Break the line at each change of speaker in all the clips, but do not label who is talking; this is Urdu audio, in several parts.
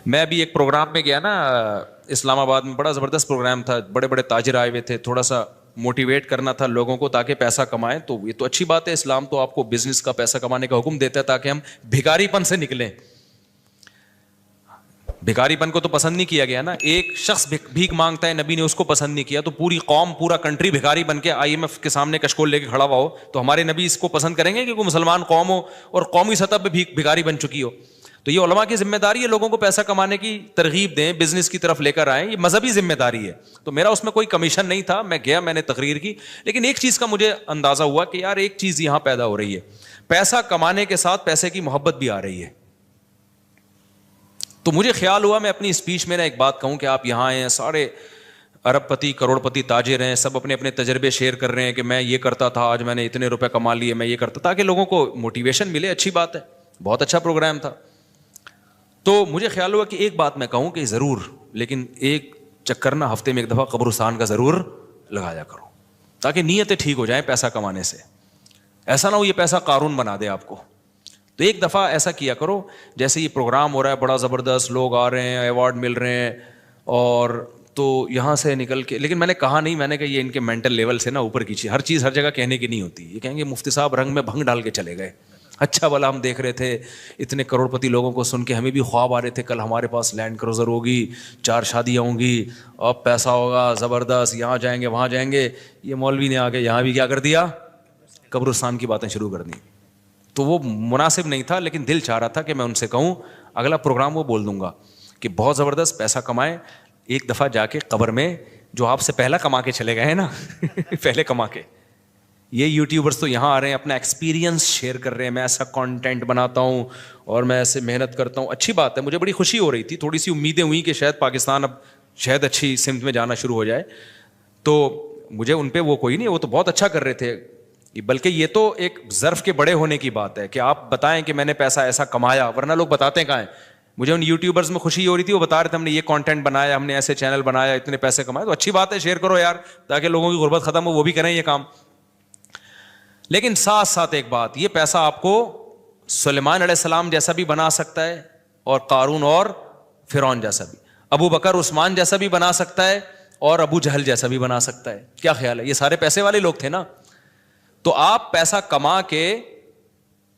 میں ابھی ایک پروگرام میں گیا نا اسلام آباد میں, بڑا زبردست پروگرام تھا, بڑے بڑے تاجر آئے ہوئے تھے, تھوڑا سا موٹیویٹ کرنا تھا لوگوں کو تاکہ پیسہ کمائیں. تو یہ تو اچھی بات ہے, اسلام تو آپ کو بزنس کا پیسہ کمانے کا حکم دیتا ہے تاکہ ہم بھکاری پن سے نکلیں. بھکاری پن کو تو پسند نہیں کیا گیا نا, ایک شخص بھیک مانگتا ہے, نبی نے اس کو پسند نہیں کیا, تو پوری قوم پورا کنٹری بھکاری بن کے IMF کے سامنے کشکول لے کے کھڑا ہوا ہو تو ہمارے نبی اس کو پسند کریں گے کہ کوئی مسلمان قوم ہو اور قومی سطح پہ بھکاری بن چکی ہو. تو یہ علماء کی ذمہ داری ہے لوگوں کو پیسہ کمانے کی ترغیب دیں, بزنس کی طرف لے کر آئیں, یہ مذہبی ذمہ داری ہے. تو میرا اس میں کوئی کمیشن نہیں تھا, میں گیا, میں نے تقریر کی, لیکن ایک چیز کا مجھے اندازہ ہوا کہ یار ایک چیز یہاں پیدا ہو رہی ہے, پیسہ کمانے کے ساتھ پیسے کی محبت بھی آ رہی ہے. تو مجھے خیال ہوا میں اپنی اسپیچ میں نا ایک بات کہوں کہ آپ یہاں آئے ہیں, سارے ارب پتی کروڑ پتی تاجر ہیں, سب اپنے اپنے تجربے شیئر کر رہے ہیں کہ میں یہ کرتا تھا, آج میں نے اتنے روپے کما لیے, میں یہ کرتا, تاکہ لوگوں کو موٹیویشن ملے. اچھی بات ہے, بہت اچھا پروگرام تھا. تو مجھے خیال ہوا کہ ایک بات میں کہوں کہ ضرور, لیکن ایک چکر نا ہفتے میں ایک دفعہ قبرستان کا ضرور لگایا کرو تاکہ نیتیں ٹھیک ہو جائیں پیسہ کمانے سے. ایسا نہ ہو یہ پیسہ قارون بنا دے آپ کو. تو ایک دفعہ ایسا کیا کرو, جیسے یہ پروگرام ہو رہا ہے بڑا زبردست, لوگ آ رہے ہیں, ایوارڈ مل رہے ہیں, اور تو یہاں سے نکل کے, لیکن میں نے کہا نہیں, میں نے کہا یہ ان کے مینٹل لیول سے نا اوپر کی چیز, ہر چیز ہر جگہ کہنے کی نہیں ہوتی. یہ کہیں گے مفتی صاحب رنگ میں بھنگ ڈال کے چلے گئے, اچھا بلا ہم دیکھ رہے تھے اتنے کروڑ پتی لوگوں کو سن کے, ہمیں بھی خواب آ رہے تھے کل ہمارے پاس لینڈ کروزر ہوگی, 4 شادیاں ہوں گی, اب پیسہ ہوگا زبردست, یہاں جائیں گے وہاں جائیں گے. یہ مولوی نے آ کے یہاں بھی کیا کر دیا, قبرستان کی باتیں شروع کر دی. تو وہ مناسب نہیں تھا, لیکن دل چاہ رہا تھا کہ میں ان سے کہوں اگلا پروگرام وہ بول دوں گا کہ بہت زبردست پیسہ کمائیں, ایک دفعہ جا کے قبر میں جو آپ سے پہلا کما کے چلے گئے ہیں نا پہلے کما کے, یہ یوٹیوبرز تو یہاں آ رہے ہیں اپنا ایکسپیرینس شیئر کر رہے ہیں, میں ایسا کانٹینٹ بناتا ہوں اور میں ایسے محنت کرتا ہوں. اچھی بات ہے, مجھے بڑی خوشی ہو رہی تھی, تھوڑی سی امیدیں ہوئیں کہ شاید پاکستان اب شاید اچھی سمت میں جانا شروع ہو جائے. تو مجھے ان پہ وہ کوئی نہیں, وہ تو بہت اچھا کر رہے تھے, بلکہ یہ تو ایک ظرف کے بڑے ہونے کی بات ہے کہ آپ بتائیں کہ میں نے پیسہ ایسا کمایا, ورنہ لوگ بتاتے ہیں کہاں ہیں. مجھے ان یوٹیوبرز میں خوشی ہو رہی تھی, وہ بتا رہے تھے ہم نے یہ کانٹینٹ بنایا, ہم نے ایسے چینل بنایا, اتنے پیسے کمائے. تو اچھی بات ہے, شیئر کرو یار تاکہ لوگوں کی غربت ختم ہو, وہ بھی کریں یہ کام. لیکن ساتھ ساتھ ایک بات, یہ پیسہ آپ کو سلیمان علیہ السلام جیسا بھی بنا سکتا ہے, اور قارون اور فرعون جیسا بھی, ابو بکر عثمان جیسا بھی بنا سکتا ہے, اور ابو جہل جیسا بھی بنا سکتا ہے. کیا خیال ہے, یہ سارے پیسے والے لوگ تھے نا. تو آپ پیسہ کما کے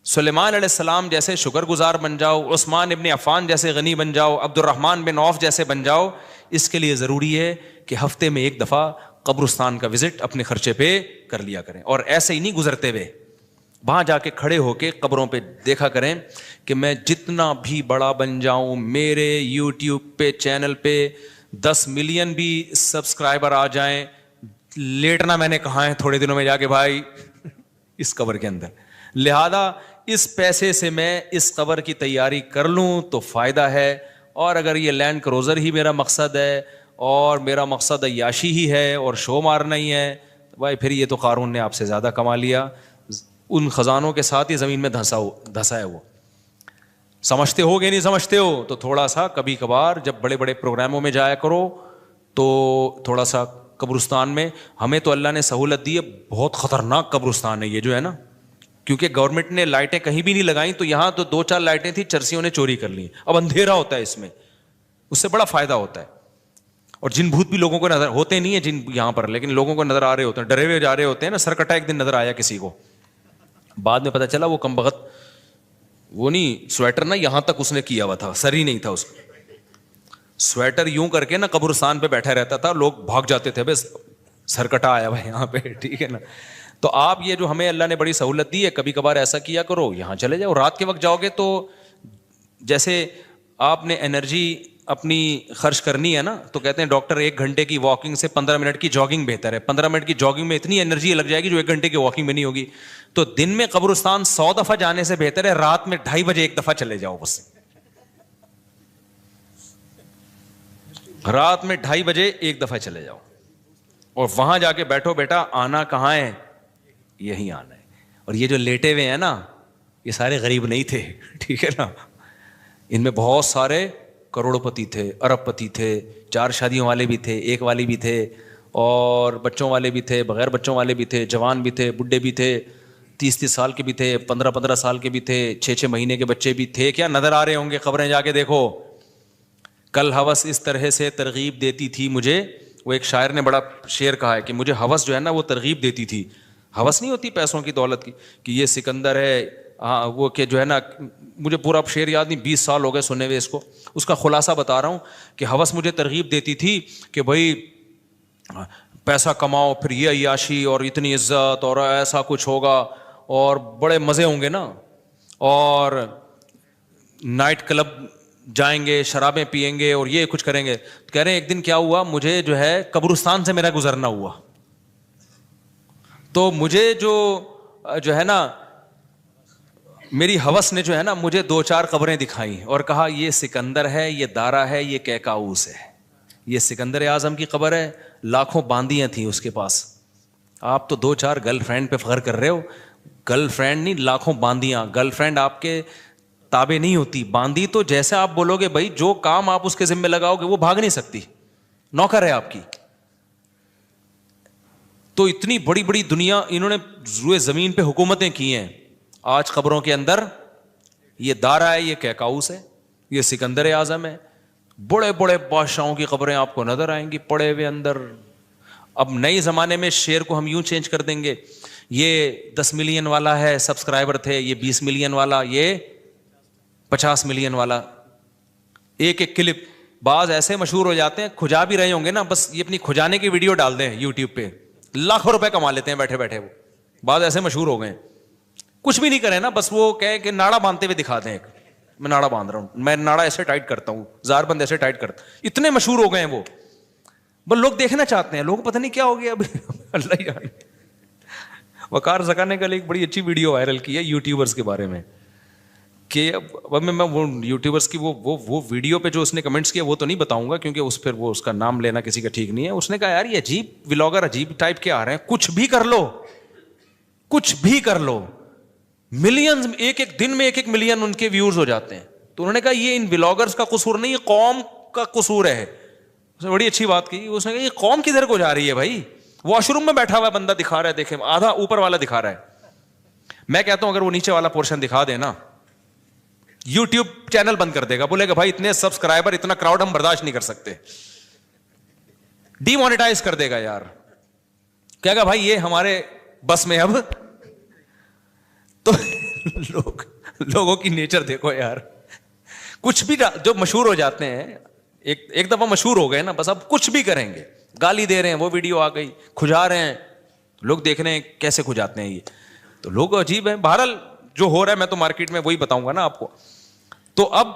سلیمان علیہ السلام جیسے شکر گزار بن جاؤ, عثمان ابن عفان جیسے غنی بن جاؤ, عبد الرحمن بن عوف جیسے بن جاؤ. اس کے لیے ضروری ہے کہ ہفتے میں ایک دفعہ قبرستان کا وزٹ اپنے خرچے پہ کر لیا کریں, اور ایسے ہی نہیں گزرتے ہوئے, وہاں جا کے کھڑے ہو کے قبروں پہ دیکھا کریں کہ میں جتنا بھی بڑا بن جاؤں, میرے یوٹیوب پہ چینل پہ 10 ملین بھی سبسکرائبر آ جائیں, لیٹنا میں نے کہا ہے تھوڑے دنوں میں جا کے بھائی اس قبر کے اندر. لہذا اس پیسے سے میں اس قبر کی تیاری کر لوں تو فائدہ ہے, اور اگر یہ لینڈ کروزر ہی میرا مقصد ہے اور میرا مقصد عیاشی ہی ہے اور شو مارنا ہی ہے, تو بھائی پھر یہ تو قارون نے آپ سے زیادہ کما لیا, ان خزانوں کے ساتھ ہی زمین میں دھسا ہے وہ. سمجھتے ہو کہ نہیں سمجھتے ہو؟ تو تھوڑا سا کبھی کبھار جب بڑے بڑے پروگراموں میں جایا کرو تو تھوڑا سا قبرستان میں, ہمیں تو اللہ نے سہولت دی ہے, بہت خطرناک قبرستان ہے یہ جو ہے نا, کیونکہ گورنمنٹ نے لائٹیں کہیں بھی نہیں لگائیں, تو یہاں تو 2-4 لائٹیں تھیں, چرسیوں نے چوری کر لی. اب اندھیرا ہوتا ہے اس میں, اس سے بڑا فائدہ ہوتا ہے. اور جن بھوت بھی لوگوں کو نظر ہوتے نہیں ہیں جن یہاں پر, لیکن لوگوں کو نظر آ رہے ہوتے ہیں, ڈرے ہوئے جا رہے ہوتے ہیں نا. سرکٹا ایک دن نظر آیا کسی کو, بعد میں پتا چلا وہ کم بخت, وہ نہیں سویٹر نا یہاں تک اس نے کیا ہوا تھا, سر ہی نہیں تھا اس کا, سویٹر یوں کر کے نا قبرستان پہ بیٹھا رہتا تھا, لوگ بھاگ جاتے تھے, بس سرکٹا آیا ہوا یہاں پہ, ٹھیک ہے نا. تو آپ یہ جو ہمیں اللہ نے بڑی سہولت دی ہے, کبھی کبھار ایسا کیا کرو, یہاں چلے جاؤ. رات کے وقت جاؤ گے تو جیسے آپ نے انرجی اپنی خرچ کرنی ہے نا, تو کہتے ہیں ڈاکٹر 1 گھنٹے کی واکنگ سے 15 منٹ کی جاگنگ بہتر ہے. 15 منٹ کی جاگنگ میں اتنی انرجی لگ جائے گی جو 1 گھنٹے کی واکنگ میں نہیں ہوگی. تو دن میں قبرستان 100 دفعہ جانے سے بہتر ہے رات میں 2:30 بجے 1 دفعہ چلے جاؤ. بس رات میں 2:30 بجے 1 دفعہ چلے جاؤ, اور وہاں جا کے بیٹھو, بیٹا آنا کہاں ہے, یہی آنا ہے. اور یہ جو لیٹے ہوئے ہیں نا, یہ سارے غریب نہیں تھے, ٹھیک ہے نا. ان میں بہت سارے کروڑ پتی تھے, ارب پتی تھے, 4 شادیوں والے بھی تھے, 1 والی بھی تھے, اور بچوں والے بھی تھے, بغیر بچوں والے بھی تھے, جوان بھی تھے, بڈھے بھی تھے, 30 سال کے بھی تھے, 15 سال کے بھی تھے, 6 مہینے کے بچے بھی تھے. کیا نظر آ رہے ہوں گے, خبریں جا کے دیکھو. کل ہوس اس طرح سے ترغیب دیتی تھی مجھے. وہ ایک شاعر نے بڑا شعر کہا ہے کہ مجھے ہوس جو ہے نا وہ ترغیب دیتی تھی. ہوس نہیں ہوتی پیسوں کی دولت کی کہ یہ سکندر ہے, ہاں وہ کہ جو ہے نا, مجھے پورا شعر یاد نہیں, 20 سال ہو گئے سنے ہوئے اس کو. اس کا خلاصہ بتا رہا ہوں کہ ہوس مجھے ترغیب دیتی تھی کہ بھائی پیسہ کماؤ, پھر یہ عیاشی اور اتنی عزت اور ایسا کچھ ہوگا اور بڑے مزے ہوں گے نا, اور نائٹ کلب جائیں گے, شرابیں پئیں گے اور یہ کچھ کریں گے. کہہ رہے ہیں ایک دن کیا ہوا, مجھے جو ہے قبرستان سے میرا گزرنا ہوا, تو مجھے جو ہے نا میری ہوس نے جو ہے نا مجھے 2-4 قبریں دکھائیں اور کہا یہ سکندر ہے, یہ دارا ہے, یہ کیکاؤس ہے. یہ سکندر اعظم کی قبر ہے, لاکھوں باندیاں تھیں اس کے پاس. آپ تو 2-4 گرل فرینڈ پہ فخر کر رہے ہو, گرل فرینڈ نہیں لاکھوں باندیاں. گرل فرینڈ آپ کے تابع نہیں ہوتی, باندی تو جیسے آپ بولو گے بھائی جو کام آپ اس کے ذمہ لگاؤ گے وہ بھاگ نہیں سکتی, نوکر ہے آپ کی. تو اتنی بڑی بڑی دنیا انہوں نے روئے زمین پہ حکومتیں کی ہیں. آج قبروں کے اندر یہ دارا ہے, یہ کیکاؤس ہے, یہ سکندر اعظم ہے. بڑے بڑے بادشاہوں کی قبریں آپ کو نظر آئیں گی پڑے ہوئے اندر. اب نئے زمانے میں شعر کو ہم یوں چینج کر دیں گے, یہ 10 ملین والا ہے سبسکرائبر تھے, یہ 20 ملین والا, یہ 50 ملین والا. ایک ایک کلپ بعض ایسے مشہور ہو جاتے ہیں, کھجا بھی رہے ہوں گے نا, بس یہ اپنی کھجانے کی ویڈیو ڈال دیں یوٹیوب پہ, لاکھوں روپے کما لیتے ہیں بیٹھے بیٹھے. وہ بعض ایسے مشہور ہو گئے, کچھ بھی نہیں کرے نا, بس وہ کہے کہ ناڑا باندھتے ہوئے دکھا دیں, ایک میں ناڑا باندھ رہا ہوں, میں ناڑا ایسے ٹائٹ کرتا ہوں, زار بند ایسے ٹائٹ کرتا. اتنے مشہور ہو گئے ہیں وہ, بس لوگ دیکھنا چاہتے ہیں. لوگ پتہ نہیں کیا ہو گیا اب اللہ جانے. وقار زکا نے کل ایک بڑی اچھی ویڈیو وائرل کی ہے یوٹیوبرز کے بارے میں, کہ اب میں وہ یوٹیوبرز کی وہ ویڈیو پہ جو اس نے کمنٹس کیا وہ تو نہیں بتاؤں گا, کیونکہ اس پھر وہ اس کا نام لینا کسی کا ٹھیک نہیں ہے. اس نے کہا یار یہ عجیب ولاگر عجیب ٹائپ کے آ رہے ہیں, کچھ بھی کر لو, کچھ بھی کر لو, ملینز ایک ایک دن میں 1-1 ملین ان کے ویورز ہو جاتے ہیں. تو انہوں نے کہا یہ ان ولاگرز کا قصور نہیں, یہ قوم کا قصور ہے. اس نے بڑی اچھی بات کی, اس نے کہا یہ قوم کدھر کو جا رہی ہے بھائی. واش روم میں بیٹھا ہوا بندہ دکھا رہا ہے, دیکھیں آدھا اوپر والا دکھا رہا ہے. میں کہتا ہوں اگر وہ نیچے والا پورشن دکھا دے نا, یوٹیوب چینل بند کر دے گا, بولے گا بھائی اتنے سبسکرائبر اتنا کراؤڈ ہم برداشت نہیں کر سکتے, ڈی مانیٹائز کر دے گا یار. کہے گا بھائی یہ ہمارے بس میں اب. تو لوگوں کی نیچر دیکھو یار, کچھ بھی جو مشہور ہو جاتے ہیں ایک دفعہ مشہور ہو گئے نا, بس اب کچھ بھی کریں گے. گالی دے رہے ہیں, وہ ویڈیو آ گئی, کھجا رہے ہیں, لوگ دیکھ رہے ہیں کیسے کھجاتے ہیں یہ. تو لوگ عجیب ہیں. بہرحال جو ہو رہا ہے میں تو مارکیٹ میں وہی بتاؤں گا نا آپ کو. تو اب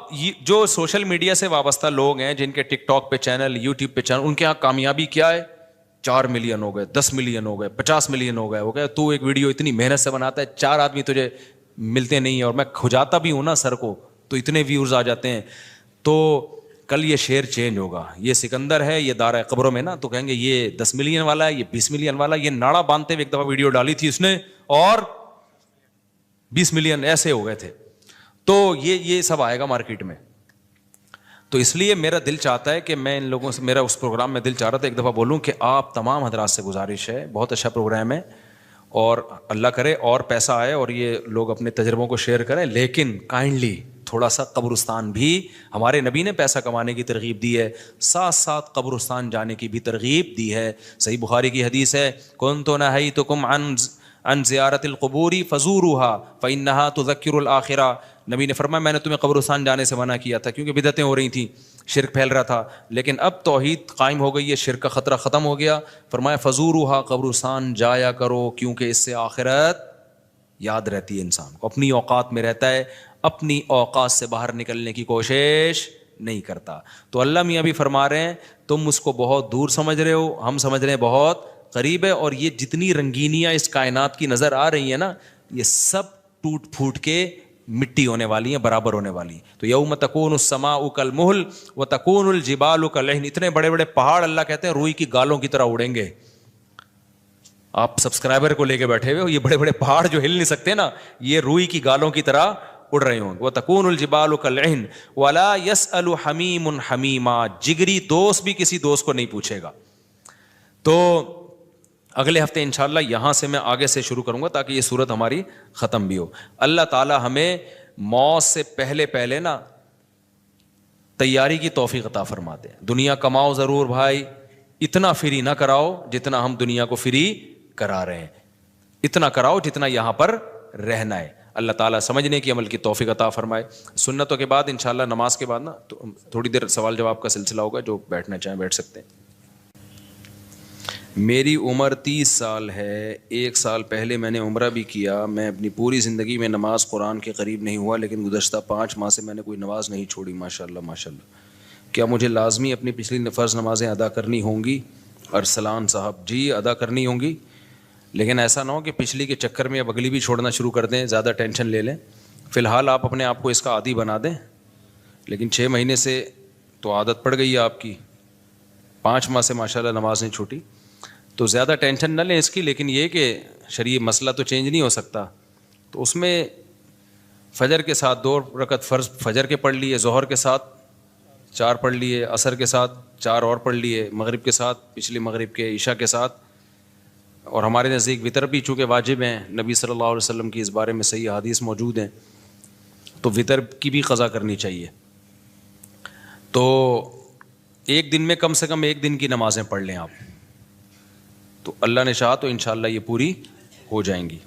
جو سوشل میڈیا سے وابستہ لوگ ہیں جن کے ٹک ٹاک پہ چینل, یوٹیوب پہ چینل, ان کے یہاں کامیابی کیا ہے, 4 ملین ہو گئے, 10 ملین ہو گئے, 50 ملین ہو گئے. وہ کہ تو ایک ویڈیو اتنی محنت سے بناتا ہے, 4 آدمی تجھے ملتے نہیں ہیں, اور میں کھجاتا بھی ہوں نا سر کو, تو اتنے ویورز آ جاتے ہیں. تو کل یہ شعر چینج ہوگا, یہ سکندر ہے, یہ دارا قبروں میں نا, تو کہیں گے یہ 10 ملین والا ہے, یہ 20 ملین والا. یہ ناڑا باندھتے ہوئے ایک دفعہ ویڈیو ڈالی تھی اس نے, اور 20 ملین ایسے ہو گئے تھے. تو یہ سب آئے گا مارکیٹ میں. تو اس لیے میرا دل چاہتا ہے کہ میں ان لوگوں سے, میرا اس پروگرام میں دل چاہ رہا تھا ایک دفعہ بولوں کہ آپ تمام حضرات سے گزارش ہے, بہت اچھا پروگرام ہے, اور اللہ کرے اور پیسہ آئے اور یہ لوگ اپنے تجربوں کو شیئر کریں, لیکن کائنڈلی تھوڑا سا قبرستان بھی, ہمارے نبی نے پیسہ کمانے کی ترغیب دی ہے, ساتھ ساتھ قبرستان جانے کی بھی ترغیب دی ہے. صحیح بخاری کی حدیث ہے, کنت نہیتکم عن زیارت القبور فزوروها فانها تذکر الاخرہ. نبی نے فرمایا میں نے تمہیں قبرستان جانے سے منع کیا تھا کیونکہ بدعتیں ہو رہی تھیں, شرک پھیل رہا تھا, لیکن اب توحید قائم ہو گئی ہے, شرک کا خطرہ ختم ہو گیا. فرمایا فزوروها, قبرستان جایا کرو, کیونکہ اس سے آخرت یاد رہتی ہے انسان کو, اپنی اوقات میں رہتا ہے, اپنی اوقات سے باہر نکلنے کی کوشش نہیں کرتا. تو اللہ میاں بھی فرما رہے ہیں تم اس کو بہت دور سمجھ رہے ہو, ہم سمجھ رہے ہیں بہت قریب ہے. اور یہ جتنی رنگینیاں اس کائنات کی نظر آ رہی ہیں نا, یہ سب ٹوٹ پھوٹ کے مٹی ہونے والی ہیں, برابر ہونے والی ہیں. تو یوم تکون السماء کالمہل وتکون الجبال کالعہن. اتنے بڑے بڑے پہاڑ اللہ کہتے ہیں روئی کی گالوں کی طرح اڑیں گے. آپ سبسکرائبر کو لے کے بیٹھے ہوئے ہو, یہ بڑے بڑے پہاڑ جو ہل نہیں سکتے نا, یہ روئی کی گالوں کی طرح اڑ رہے ہوں گے. وتکون الجبال کالعہن ولا یسأل حمیم حمیما. جگری دوست بھی کسی دوست کو نہیں پوچھے گا. تو اگلے ہفتے انشاءاللہ یہاں سے میں آگے سے شروع کروں گا تاکہ یہ صورت ہماری ختم بھی ہو. اللہ تعالی ہمیں موت سے پہلے نا تیاری کی توفیق عطا فرما دے. دنیا کماؤ ضرور بھائی, اتنا فری نہ کراؤ جتنا ہم دنیا کو فری کرا رہے ہیں, اتنا کراؤ جتنا یہاں پر رہنا ہے. اللہ تعالیٰ سمجھنے کی عمل کی توفیق عطا فرمائے. سنتوں کے بعد انشاءاللہ نماز کے بعد نا تھوڑی دیر سوال جواب کا سلسلہ ہوگا, جو بیٹھنا چاہیں بیٹھ سکتے ہیں. میری عمر 30 سال ہے. 1 سال پہلے میں نے عمرہ بھی کیا. میں اپنی پوری زندگی میں نماز قرآن کے قریب نہیں ہوا, لیکن گزشتہ 5 ماہ سے میں نے کوئی نماز نہیں چھوڑی. ماشاءاللہ ماشاءاللہ. کیا مجھے لازمی اپنی پچھلی فرض نمازیں ادا کرنی ہوں گی؟ ارسلان صاحب جی ادا کرنی ہوں گی, لیکن ایسا نہ ہو کہ پچھلی کے چکر میں اب اگلی بھی چھوڑنا شروع کر دیں, زیادہ ٹینشن لے لیں. فی الحال آپ اپنے آپ کو اس کا عادی بنا دیں, لیکن 6 مہینے سے تو عادت پڑ گئی ہے آپ کی, 5 ماہ سے ماشاءاللہ نماز نہیں چھوٹی, تو زیادہ ٹینشن نہ لیں اس کی. لیکن یہ کہ شرعی مسئلہ تو چینج نہیں ہو سکتا, تو اس میں فجر کے ساتھ 2 رکعت فرض فجر کے پڑھ لیے, ظہر کے ساتھ 4 پڑھ لیے, عصر کے ساتھ 4 اور پڑھ لیے, مغرب کے ساتھ پچھلی مغرب کے, عشاء کے ساتھ. اور ہمارے نزدیک وطر بھی چونکہ واجب ہیں, نبی صلی اللہ علیہ وسلم کی اس بارے میں صحیح حدیث موجود ہیں, تو وطر کی بھی قضا کرنی چاہیے. تو ایک دن میں کم سے کم 1 دن کی نمازیں پڑھ لیں آپ, تو اللہ نے چاہا تو انشاءاللہ یہ پوری ہو جائیں گی.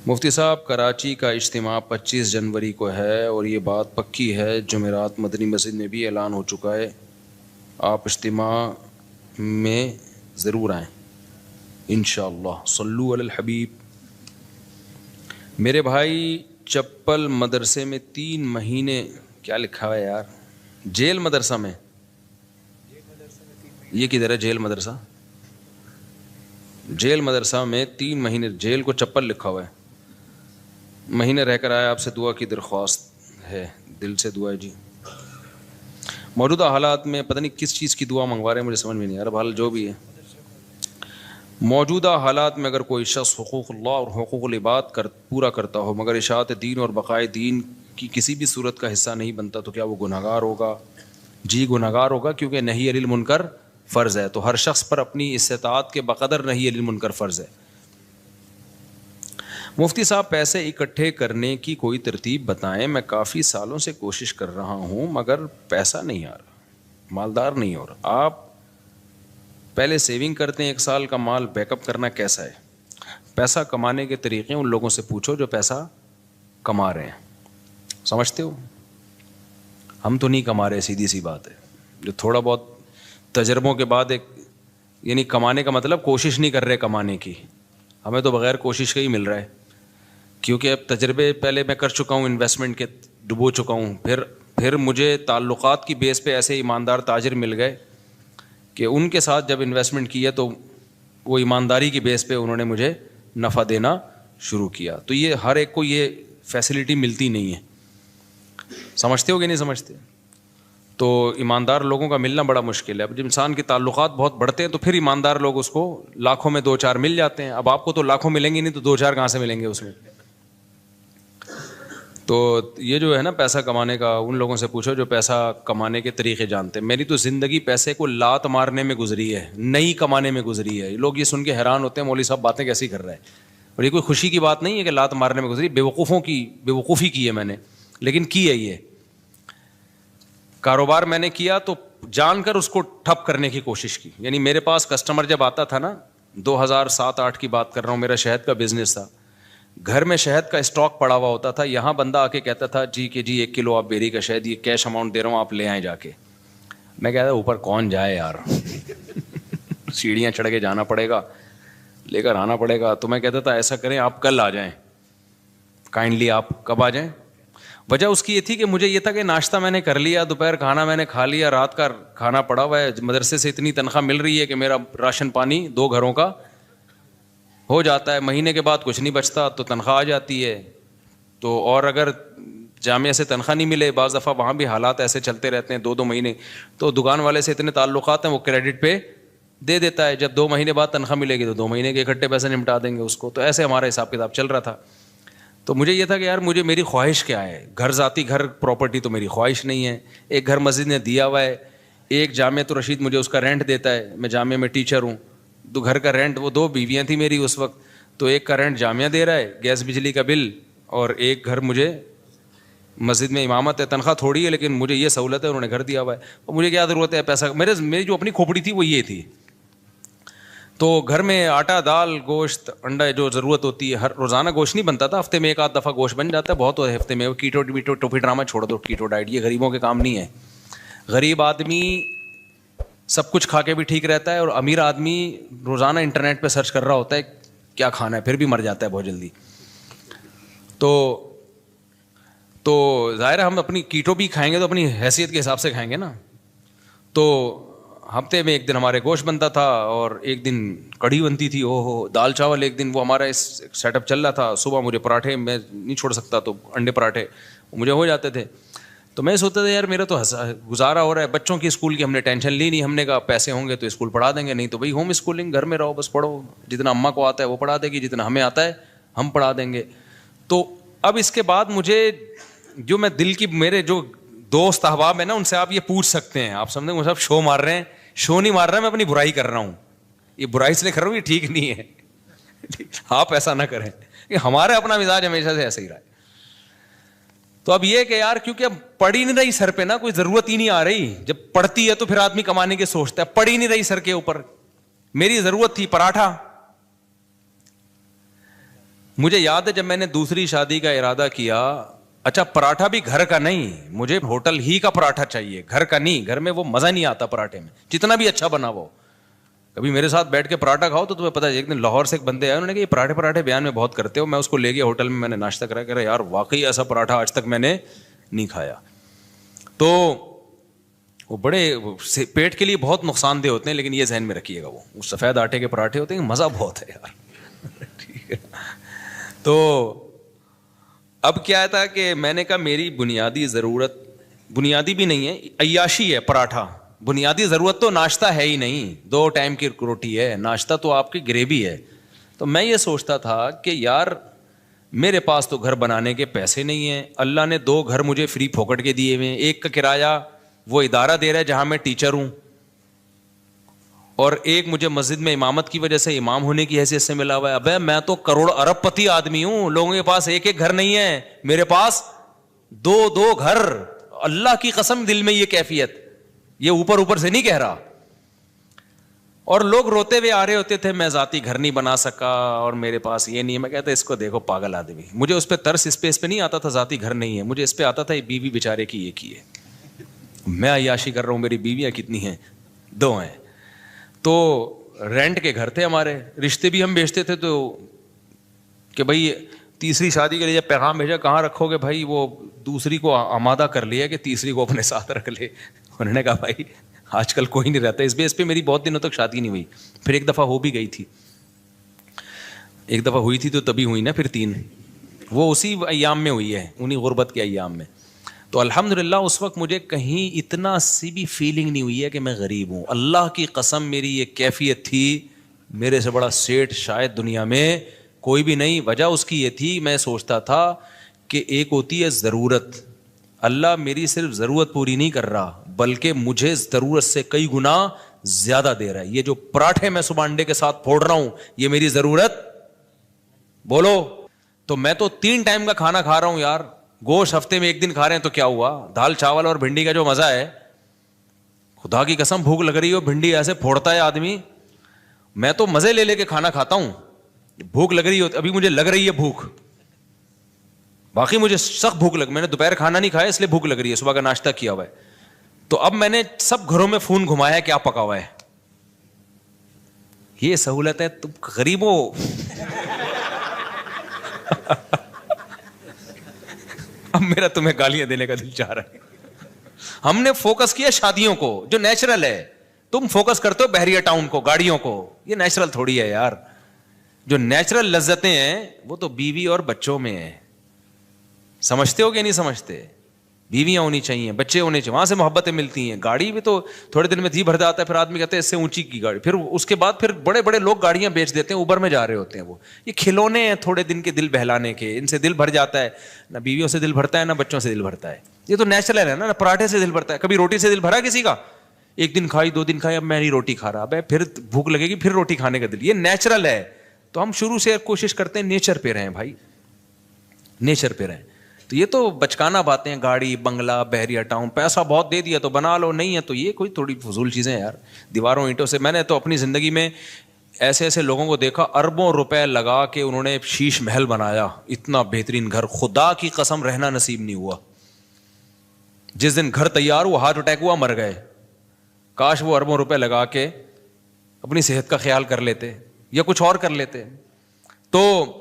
مفتی صاحب کراچی کا اجتماع 25 جنوری کو ہے اور یہ بات پکی ہے, جمعرات مدنی مسجد میں بھی اعلان ہو چکا ہے. آپ اجتماع میں ضرور آئیں انشاءاللہ. صلو علی الحبیب. میرے بھائی چپل مدرسے میں 3 مہینے, کیا لکھا ہے یار, جیل مدرسہ میں, یہ کدھر ہے جیل مدرسہ؟ جیل مدرسہ میں 3 مہینے, جیل کو چپل لکھا ہوا ہے, مہینے رہ کر آیا. آپ سے دعا کی درخواست ہے, دل سے دعا ہے جی. موجودہ حالات میں پتہ نہیں کس چیز کی دعا منگوا رہے ہیں, مجھے سمجھ میں نہیں آ رہا. بہرحال جو بھی ہے, موجودہ حالات میں اگر کوئی شخص حقوق اللہ اور حقوق العباد پورا کرتا ہو مگر اشاعت دین اور بقائے دین کی کسی بھی صورت کا حصہ نہیں بنتا, تو کیا وہ گنہگار ہوگا؟ جی گنہگار ہوگا, کیونکہ نہی عن المنکر فرض ہے, تو ہر شخص پر اپنی استطاعت کے بقدر نہی عن المنکر فرض ہے. مفتی صاحب پیسے اکٹھے کرنے کی کوئی ترتیب بتائیں, میں کافی سالوں سے کوشش کر رہا ہوں مگر پیسہ نہیں آ رہا, مالدار نہیں ہو رہا. آپ پہلے سیونگ کرتے ہیں, 1 سال کا مال بیک اپ کرنا کیسا ہے؟ پیسہ کمانے کے طریقے ان لوگوں سے پوچھو جو پیسہ کما رہے ہیں, سمجھتے ہو؟ ہم تو نہیں کما رہے, سیدھی سی بات ہے. جو تھوڑا بہت تجربوں کے بعد ایک, یعنی کمانے کا مطلب کوشش نہیں کر رہے کمانے کی, ہمیں تو بغیر کوشش کا ہی مل رہا ہے, کیونکہ اب تجربے پہلے میں کر چکا ہوں, انویسٹمنٹ کے ڈبو چکا ہوں. پھر مجھے تعلقات کی بیس پہ ایسے ایماندار تاجر مل گئے کہ ان کے ساتھ جب انویسٹمنٹ کیا تو وہ ایمانداری کی بیس پہ انہوں نے مجھے نفع دینا شروع کیا. تو یہ ہر ایک کو یہ فیسلٹی ملتی نہیں ہے, سمجھتے ہو کہ نہیں سمجھتے؟ تو ایماندار لوگوں کا ملنا بڑا مشکل ہے. اب جب انسان کے تعلقات بہت بڑھتے ہیں تو پھر ایماندار لوگ اس کو لاکھوں میں 2-4 مل جاتے ہیں. اب آپ کو تو لاکھوں ملیں گے نہیں, تو 2-4 کہاں سے ملیں گے اس میں؟ تو یہ جو ہے نا پیسہ کمانے کا, ان لوگوں سے پوچھو جو پیسہ کمانے کے طریقے جانتے ہیں. میری تو زندگی پیسے کو لات مارنے میں گزری ہے, نہیں کمانے میں گزری ہے. لوگ یہ سن کے حیران ہوتے ہیں مولوی صاحب باتیں کیسی کر رہے ہیں, اور یہ کوئی خوشی کی بات نہیں ہے کہ لات مارنے میں گزری. بیوقوفی کی ہے میں نے, لیکن کی ہے. یہ کاروبار میں نے کیا تو جان کر اس کو ٹھپ کرنے کی کوشش کی. یعنی میرے پاس کسٹمر جب آتا تھا نا, 2007-8 کی بات کر رہا ہوں, میرا شہد کا بزنس تھا, گھر میں شہد کا اسٹاک پڑا ہوا ہوتا تھا. یہاں بندہ آ کے کہتا تھا جی 1 کلو آپ بیری کا شہد, یہ کیش اماؤنٹ دے رہا ہوں, آپ لے آئیں جا کے. میں کہتا اوپر کون جائے یار, سیڑھیاں چڑھ کے جانا پڑے گا, لے کر آنا پڑے گا. تو میں کہتا تھا ایسا کریں آپ کل آ جائیں, کائنڈلی آپ کب آ جائیں. وجہ اس کی یہ تھی کہ مجھے یہ تھا کہ ناشتہ میں نے کر لیا, دوپہر کھانا میں نے کھا لیا, رات کا کھانا پڑا ہوا ہے, مدرسے سے اتنی تنخواہ مل رہی ہے کہ میرا راشن پانی 2 گھروں کا ہو جاتا ہے. مہینے کے بعد کچھ نہیں بچتا تو تنخواہ آ جاتی ہے. تو اور اگر جامعہ سے تنخواہ نہیں ملے, بعض دفعہ وہاں بھی حالات ایسے چلتے رہتے ہیں 2-2 مہینے, تو دکان والے سے اتنے تعلقات ہیں وہ کریڈٹ پہ دے دیتا ہے. جب 2 مہینے بعد تنخواہ ملے گی تو 2 مہینے کے اکٹھے پیسے نمٹا دیں گے اس کو. تو ایسے ہمارا حساب کتاب چل رہا تھا. تو مجھے یہ تھا کہ یار میری خواہش کیا ہے, ذاتی گھر پراپرٹی تو میری خواہش نہیں ہے. ایک گھر مسجد نے دیا ہوا ہے, ایک جامعہ تو رشید مجھے اس کا رینٹ دیتا ہے, میں جامعہ میں ٹیچر ہوں. تو گھر کا رینٹ, وہ 2 بیویاں تھیں میری اس وقت, تو ایک کا رینٹ جامعہ دے رہا ہے, گیس بجلی کا بل, اور ایک گھر مجھے مسجد میں امامت ہے, تنخواہ تھوڑی ہے, لیکن مجھے یہ سہولت ہے, انہوں نے گھر دیا ہوا ہے, اور مجھے کیا ضرورت ہے پیسہ. میری جو اپنی کھوپڑی تھی وہ یہ تھی. تو گھر میں آٹا, دال, گوشت, انڈا جو ضرورت ہوتی ہے, ہر روزانہ گوشت نہیں بنتا تھا, ہفتے میں ایک آدھ دفعہ گوشت بن جاتا ہے, بہت ہو ہفتے میں. کیٹو ٹوپی ڈرامہ چھوڑ دو, کیٹو ڈائٹ یہ غریبوں کے کام نہیں ہے. غریب آدمی سب کچھ کھا کے بھی ٹھیک رہتا ہے, اور امیر آدمی روزانہ انٹرنیٹ پہ سرچ کر رہا ہوتا ہے کیا کھانا ہے, پھر بھی مر جاتا ہے بہت جلدی. تو ظاہر ہے ہم اپنی کیٹو بھی کھائیں گے تو اپنی حیثیت کے حساب سے کھائیں گے نا. تو ہفتے میں ایک دن ہمارے گوشت بنتا تھا, اور ایک دن کڑھی بنتی تھی, دال چاول ایک دن, وہ ہمارا اس سیٹ اپ چل رہا تھا. صبح مجھے پراٹھے, میں نہیں چھوڑ سکتا, تو انڈے پراٹھے مجھے ہو جاتے تھے. تو میں سوچتا تھا یار میرا تو گزارا ہو رہا ہے, بچوں کی اسکول کی ہم نے ٹینشن لی نہیں, ہم نے کہا پیسے ہوں گے تو اسکول پڑھا دیں گے, نہیں تو بھائی ہوم اسکولنگ, گھر میں رہو بس پڑھو, جتنا اماں کو آتا ہے وہ پڑھا دے گی, جتنا ہمیں آتا ہے ہم پڑھا دیں گے. تو اب اس کے بعد مجھے جو میں دل کی, میرے جو دوست احباب ہیں نا, ان سے آپ یہ پوچھ سکتے ہیں, آپ سمجھیں مجھے شو مار رہے ہیں, شو نہیں مار رہا, میں اپنی برائی کر رہا ہوں. یہ برائی اس لیے کر رہا ہوں, یہ ٹھیک نہیں ہے, آپ ایسا نہ کریں, کہ ہمارا اپنا مزاج ہمیشہ سے ایسا ہی رہا ہے. تو اب یہ کہ یار کیونکہ اب پڑ ہی نہیں رہی سر پہ نا, کوئی ضرورت ہی نہیں آ رہی. جب پڑتی ہے تو پھر آدمی کمانے کے سوچتا ہے, پڑ ہی نہیں رہی سر کے اوپر. میری ضرورت تھی پراٹھا. مجھے یاد ہے جب میں نے دوسری شادی کا ارادہ کیا, اچھا پراٹھا بھی گھر کا نہیں, مجھے ہوٹل ہی کا پراٹھا چاہیے, گھر کا نہیں. گھر میں وہ مزہ نہیں آتا پراٹھے میں, جتنا بھی اچھا بنا وہ. کبھی میرے ساتھ بیٹھ کے پراٹھا کھاؤ تو تمہیں پتا ہے. ایک دن لاہور سے ایک بندے آئے, انہوں نے کہا یہ پراٹھے بیان میں بہت کرتے ہو. میں اس کو لے گیا ہوٹل میں, میں نے ناشتہ کرا, کہہ رہا یار واقعی ایسا پراٹھا آج تک میں نے نہیں کھایا. تو وہ بڑے پیٹ کے لیے بہت نقصان دہ ہوتے ہیں, لیکن یہ ذہن میں رکھیے گا, وہ سفید آٹے کے پراٹھے ہوتے ہیں, مزہ بہت ہے یار. ٹھیک ہے. تو اب کیا تھا کہ میں نے کہا میری بنیادی ضرورت, بنیادی بھی نہیں ہے, عیاشی ہے پراٹھا. بنیادی ضرورت تو ناشتہ ہے ہی نہیں, 2 ٹائم کی روٹی ہے, ناشتہ تو آپ کی گریوی ہے. تو میں یہ سوچتا تھا کہ یار میرے پاس تو گھر بنانے کے پیسے نہیں ہیں, اللہ نے 2 گھر مجھے فری پھوکٹ کے دیے ہوئے ہیں. ایک کا کرایہ وہ ادارہ دے رہا ہے جہاں میں ٹیچر ہوں, اور ایک مجھے مسجد میں امامت کی وجہ سے امام ہونے کی حیثیت سے ملا ہوا ہے. ابے میں تو کروڑ ارب پتی آدمی ہوں, لوگوں کے پاس ایک گھر نہیں ہے, میرے پاس 2 گھر. اللہ کی قسم دل میں یہ کیفیت, یہ اوپر سے نہیں کہہ رہا. اور لوگ روتے ہوئے آ رہے ہوتے تھے, میں ذاتی گھر نہیں بنا سکا اور میرے پاس یہ نہیں ہے. میں کہتا اس کو دیکھو پاگل آدمی. مجھے اس پہ ترس اس پہ نہیں آتا تھا ذاتی گھر نہیں ہے, مجھے اس پہ آتا تھا یہ بیوی بیچارے کی یہ کی ہے. میں عیاشی کر رہا ہوں, میری بیویاں کتنی ہیں, 2 ہیں. تو رینٹ کے گھر تھے ہمارے, رشتے بھی ہم بیچتے تھے. تو کہ بھائی تیسری شادی کے لیے جب پیغام بھیجا کہاں رکھو گے بھائی, وہ دوسری کو آمادہ کر لیا کہ تیسری کو اپنے ساتھ رکھ لے. انہوں نے کہا بھائی آج کل کوئی نہیں رہتا. اس بیس پہ میری بہت دنوں تک شادی نہیں ہوئی. پھر ایک دفعہ ہو بھی گئی تھی, ایک دفعہ ہوئی تھی تو تبھی ہوئی نا, پھر 3 وہ اسی ایام میں ہوئی ہے, انہیں غربت کے ایام میں. تو الحمدللہ اس وقت مجھے کہیں اتنا سی بھی فیلنگ نہیں ہوئی ہے کہ میں غریب ہوں. اللہ کی قسم میری یہ کیفیت تھی, میرے سے بڑا سیٹ شاید دنیا میں کوئی بھی نہیں. وجہ اس کی یہ تھی, میں سوچتا تھا کہ ایک ہوتی ہے ضرورت, اللہ میری صرف ضرورت پوری نہیں کر رہا بلکہ مجھے ضرورت سے کئی گنا زیادہ دے رہا ہے. یہ جو پراٹھے میں صبح انڈے کے ساتھ پھوڑ رہا ہوں یہ میری ضرورت بولو. تو میں تو 3 ٹائم کا کھانا کھا رہا ہوں یار, گوشت ہفتے میں 1 دن کھا رہے ہیں تو کیا ہوا, دال چاول اور بھنڈی کا جو مزہ ہے, خدا کی قسم بھوک لگ رہی ہو, بھنڈی ایسے پھوڑتا ہے آدمی. میں تو مزے لے کے کھانا کھاتا ہوں, بھوک لگ رہی ہو, ابھی مجھے لگ رہی ہے بھوک, باقی مجھے سخت بھوک میں نے دوپہر کھانا نہیں کھایا اس لیے بھوک لگ رہی ہے, صبح کا ناشتہ کیا ہوا ہے. تو اب میں نے سب گھروں میں فون گھمایا کیا پکا ہوا ہے. یہ سہولت ہے, تم غریبوں اب میرا تمہیں گالیاں دینے کا دل چاہ رہا ہے. ہم نے فوکس کیا شادیوں کو جو نیچرل ہے, تم فوکس کرتے ہو بحریہ ٹاؤن کو, گاڑیوں کو. یہ نیچرل تھوڑی ہے یار, جو نیچرل لذتیں ہیں وہ تو بیوی اور بچوں میں ہیں. سمجھتے ہو کہ نہیں سمجھتے؟ بیویاں ہونی چاہیے, بچے ہونے چاہیے, وہاں سے محبتیں ملتی ہیں. گاڑی بھی تو تھوڑے دن میں جی بھر جاتا ہے, پھر آدمی کہتے ہیں اس سے اونچی کی گاڑی, پھر اس کے بعد پھر بڑے بڑے لوگ گاڑیاں بیچ دیتے ہیں, اوبر میں جا رہے ہوتے ہیں. وہ یہ کھلونے ہیں تھوڑے دن کے دل بہلانے کے, ان سے دل بھر جاتا ہے. نہ بیویوں سے دل بھرتا ہے نہ بچوں سے دل بھرتا ہے. یہ تو نیچرل ہے نا, پراٹھے سے دل بھرتا ہے. کبھی روٹی سے دل بھرا کسی کا؟ 1 دن کھائی 2 دن کھائی, اب میں نہیں روٹی کھا رہا, پھر بھوک لگے گی پھر روٹی کھانے کا دل. یہ نیچرل ہے. تو ہم شروع سے کوشش کرتے ہیں نیچر پہ رہیں بھائی, نیچر پہ رہیں. تو یہ تو بچکانا باتیں ہیں, گاڑی بنگلہ بحریہ ٹاؤن, پیسہ بہت دے دیا تو بنا لو, نہیں ہے تو یہ کوئی تھوڑی فضول چیزیں یار, دیواروں اینٹوں سے. میں نے تو اپنی زندگی میں ایسے ایسے لوگوں کو دیکھا اربوں روپے لگا کے انہوں نے شیش محل بنایا, اتنا بہترین گھر, خدا کی قسم رہنا نصیب نہیں ہوا. جس دن گھر تیار ہوا ہارٹ اٹیک ہوا, مر گئے. کاش وہ اربوں روپے لگا کے اپنی صحت کا خیال کر لیتے یا کچھ اور کر لیتے. تو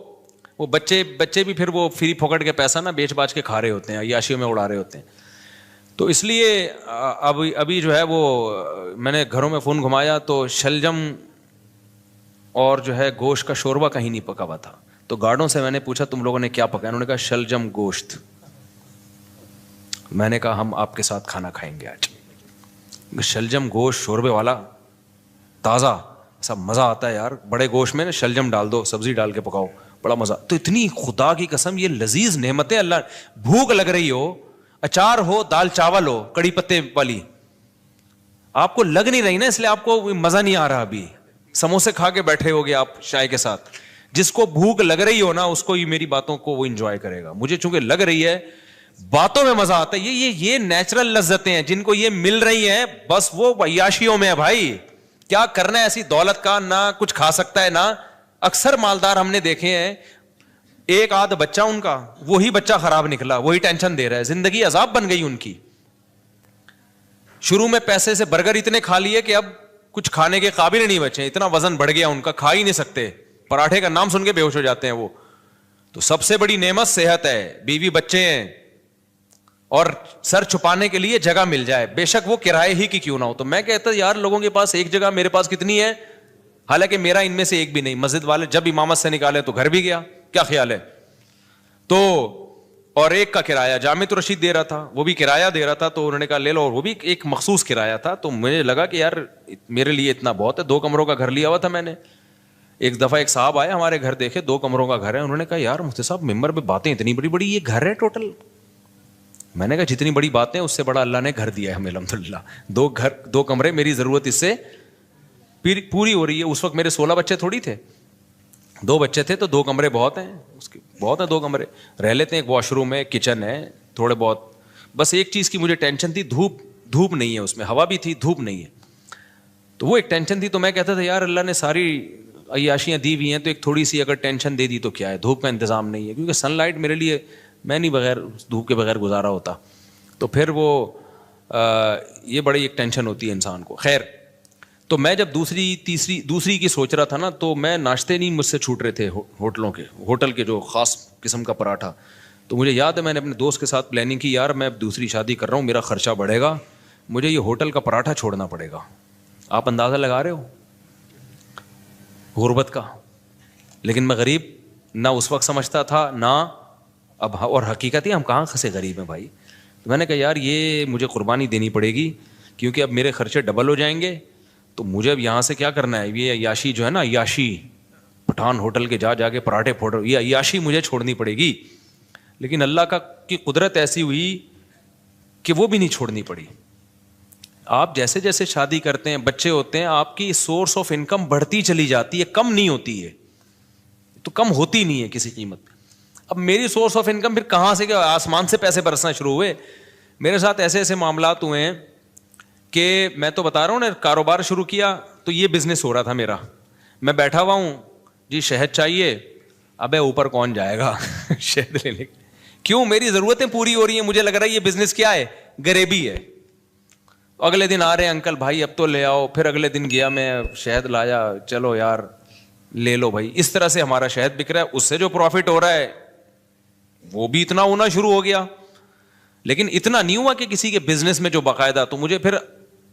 وہ بچے بھی پھر وہ فری پھوکٹ کے پیسہ نا بیچ باچ کے کھا رہے ہوتے ہیں, عیاشیوں میں اڑا رہے ہوتے ہیں. تو اس لیے ابھی جو ہے وہ میں نے گھروں میں فون گھمایا تو شلجم اور جو ہے گوشت کا شوربہ کہیں نہیں پکا ہوا تھا. تو گارڈوں سے میں نے پوچھا تم لوگوں نے کیا پکایا, انہوں نے کہا شلجم گوشت. میں نے کہا ہم آپ کے ساتھ کھانا کھائیں گے آج. شلجم گوشت شوربے والا تازہ, ایسا مزہ آتا ہے یار. بڑے گوشت میں نا شلجم ڈال دو, سبزی ڈال کے پکاؤ, بڑا مزہ. تو اتنی خدا کی قسم یہ لذیذ نعمتیں اللہ, بھوک لگ رہی ہو, اچار ہو, دال چاول ہو, کڑی پتے والی, آپ کو لگ نہیں رہی نا, اس لیے آپ کو مزہ نہیں آ رہا. ابھی سموسے کھا کے بیٹھے ہوگے آپ چائے کے ساتھ. جس کو بھوک لگ رہی ہو نا اس کو یہ میری باتوں کو وہ انجوائے کرے گا. مجھے چونکہ لگ رہی ہے, باتوں میں مزہ آتا ہے. یہ نیچرل لذتیں ہیں جن کو یہ مل رہی ہیں, بس وہ عیاشیوں میں ہے بھائی. کیا کرنا ہے ایسی دولت کا, نہ کچھ کھا سکتا ہے نہ. اکثر مالدار ہم نے دیکھے ہیں, ایک آدھ بچہ ان کا, وہی بچہ خراب نکلا, وہی ٹینشن دے رہا ہے, زندگی عذاب بن گئی ان کی. شروع میں پیسے سے برگر اتنے کھا لیے کہ اب کچھ کھانے کے قابل نہیں بچے, اتنا وزن بڑھ گیا ان کا, کھا ہی نہیں سکتے. پراٹھے کا نام سن کے بے ہوش ہو جاتے ہیں وہ. تو سب سے بڑی نعمت صحت ہے, بیوی بچے ہیں, اور سر چھپانے کے لیے جگہ مل جائے, بے شک وہ کرائے ہی کی کیوں نہ ہو. تو میں کہتا یار لوگوں کے پاس ایک جگہ, میرے پاس کتنی ہے, حالانکہ میرا ان میں سے ایک بھی نہیں. مسجد والے جب امامت سے نکالے تو گھر بھی گیا, کیا خیال ہے. تو اور ایک کا کرایہ جامع رشید دے رہا تھا, وہ بھی کرایہ دے رہا تھا, تو انہوں نے کہا لے لو, اور وہ بھی ایک مخصوص کرایہ تھا. تو مجھے لگا کہ یار میرے لیے اتنا بہت ہے. 2 کمروں کا گھر لیا ہوا تھا میں نے. ایک دفعہ ایک صاحب آئے ہمارے گھر, دیکھے 2 کمروں کا گھر ہے, انہوں نے کہا یار مفتی صاحب ممبر پہ باتیں اتنی بڑی بڑی, یہ گھر ہے ٹوٹل. میں نے کہا جتنی بڑی باتیں اس سے بڑا اللہ نے گھر دیا ہے ہمیں الحمدللہ. 2 کمرے, میری ضرورت اس سے پوری ہو رہی ہے. اس وقت میرے 16 بچے تھوڑی تھے, 2 بچے تھے, تو 2 کمرے بہت ہیں, اس کے بہت ہیں 2 کمرے, رہ لیتے ہیں. ایک واش روم ہے, کچن ہے, تھوڑے بہت. بس ایک چیز کی مجھے ٹینشن تھی, دھوپ نہیں ہے اس میں, ہوا بھی تھی, دھوپ نہیں ہے. تو وہ ایک ٹینشن تھی. تو میں کہتا تھا یار اللہ نے ساری عیاشیاں دی ہوئی ہیں, تو ایک تھوڑی سی اگر ٹینشن دے دی تو کیا ہے, دھوپ کا انتظام نہیں ہے. کیونکہ سن لائٹ میرے لیے, میں نہیں بغیر دھوپ کے بغیر گزارا ہوتا. تو پھر وہ یہ بڑی ایک ٹینشن ہوتی ہے انسان کو. خیر, تو میں جب دوسری کی سوچ رہا تھا نا, تو میں ناشتے نہیں مجھ سے چھوٹ رہے تھے ہوٹل کے جو خاص قسم کا پراٹھا. تو مجھے یاد ہے میں نے اپنے دوست کے ساتھ پلاننگ کی, یار میں اب دوسری شادی کر رہا ہوں, میرا خرچہ بڑھے گا, مجھے یہ ہوٹل کا پراٹھا چھوڑنا پڑے گا. آپ اندازہ لگا رہے ہو غربت کا. لیکن میں غریب نہ اس وقت سمجھتا تھا نہ اب, اور حقیقت ہے ہم کہاں خسے غریب ہیں بھائی. تو میں نے کہا یار یہ مجھے قربانی دینی پڑے گی, کیونکہ اب میرے خرچے ڈبل ہو جائیں گے. تو مجھے اب یہاں سے کیا کرنا ہے, یہ عیاشی جو ہے نا, عیاشی پٹھان ہوٹل کے جا کے پراٹھے پھوڑ, یہ عیاشی مجھے چھوڑنی پڑے گی. لیکن اللہ کی قدرت ایسی ہوئی کہ وہ بھی نہیں چھوڑنی پڑی. آپ جیسے جیسے شادی کرتے ہیں, بچے ہوتے ہیں, آپ کی سورس آف انکم بڑھتی چلی جاتی ہے, کم نہیں ہوتی ہے. تو کم ہوتی نہیں ہے کسی قیمت پہ. اب میری سورس آف انکم پھر کہاں سے, کیا آسمان سے پیسے برسنا شروع ہوئے. میرے ساتھ ایسے ایسے معاملات ہوئے ہیں کہ میں تو بتا رہا ہوں نا, کاروبار شروع کیا تو یہ بزنس ہو رہا تھا میرا. میں بیٹھا ہوا ہوں, جی شہد چاہیے, ابے اوپر کون جائے گا شہد لینے, کیوں, میری ضرورتیں پوری ہو رہی ہیں, مجھے لگ رہا ہے یہ بزنس کیا ہے, غریبی ہے. اگلے دن آ رہے ہیں انکل بھائی اب تو لے آؤ, پھر اگلے دن گیا میں شہد لایا, چلو یار لے لو بھائی. اس طرح سے ہمارا شہد بک رہا ہے, اس سے جو پروفٹ ہو رہا ہے وہ بھی اتنا ہونا شروع ہو گیا. لیکن اتنا نہیں ہوا کہ کسی کے بزنس میں جو باقاعدہ. تو مجھے پھر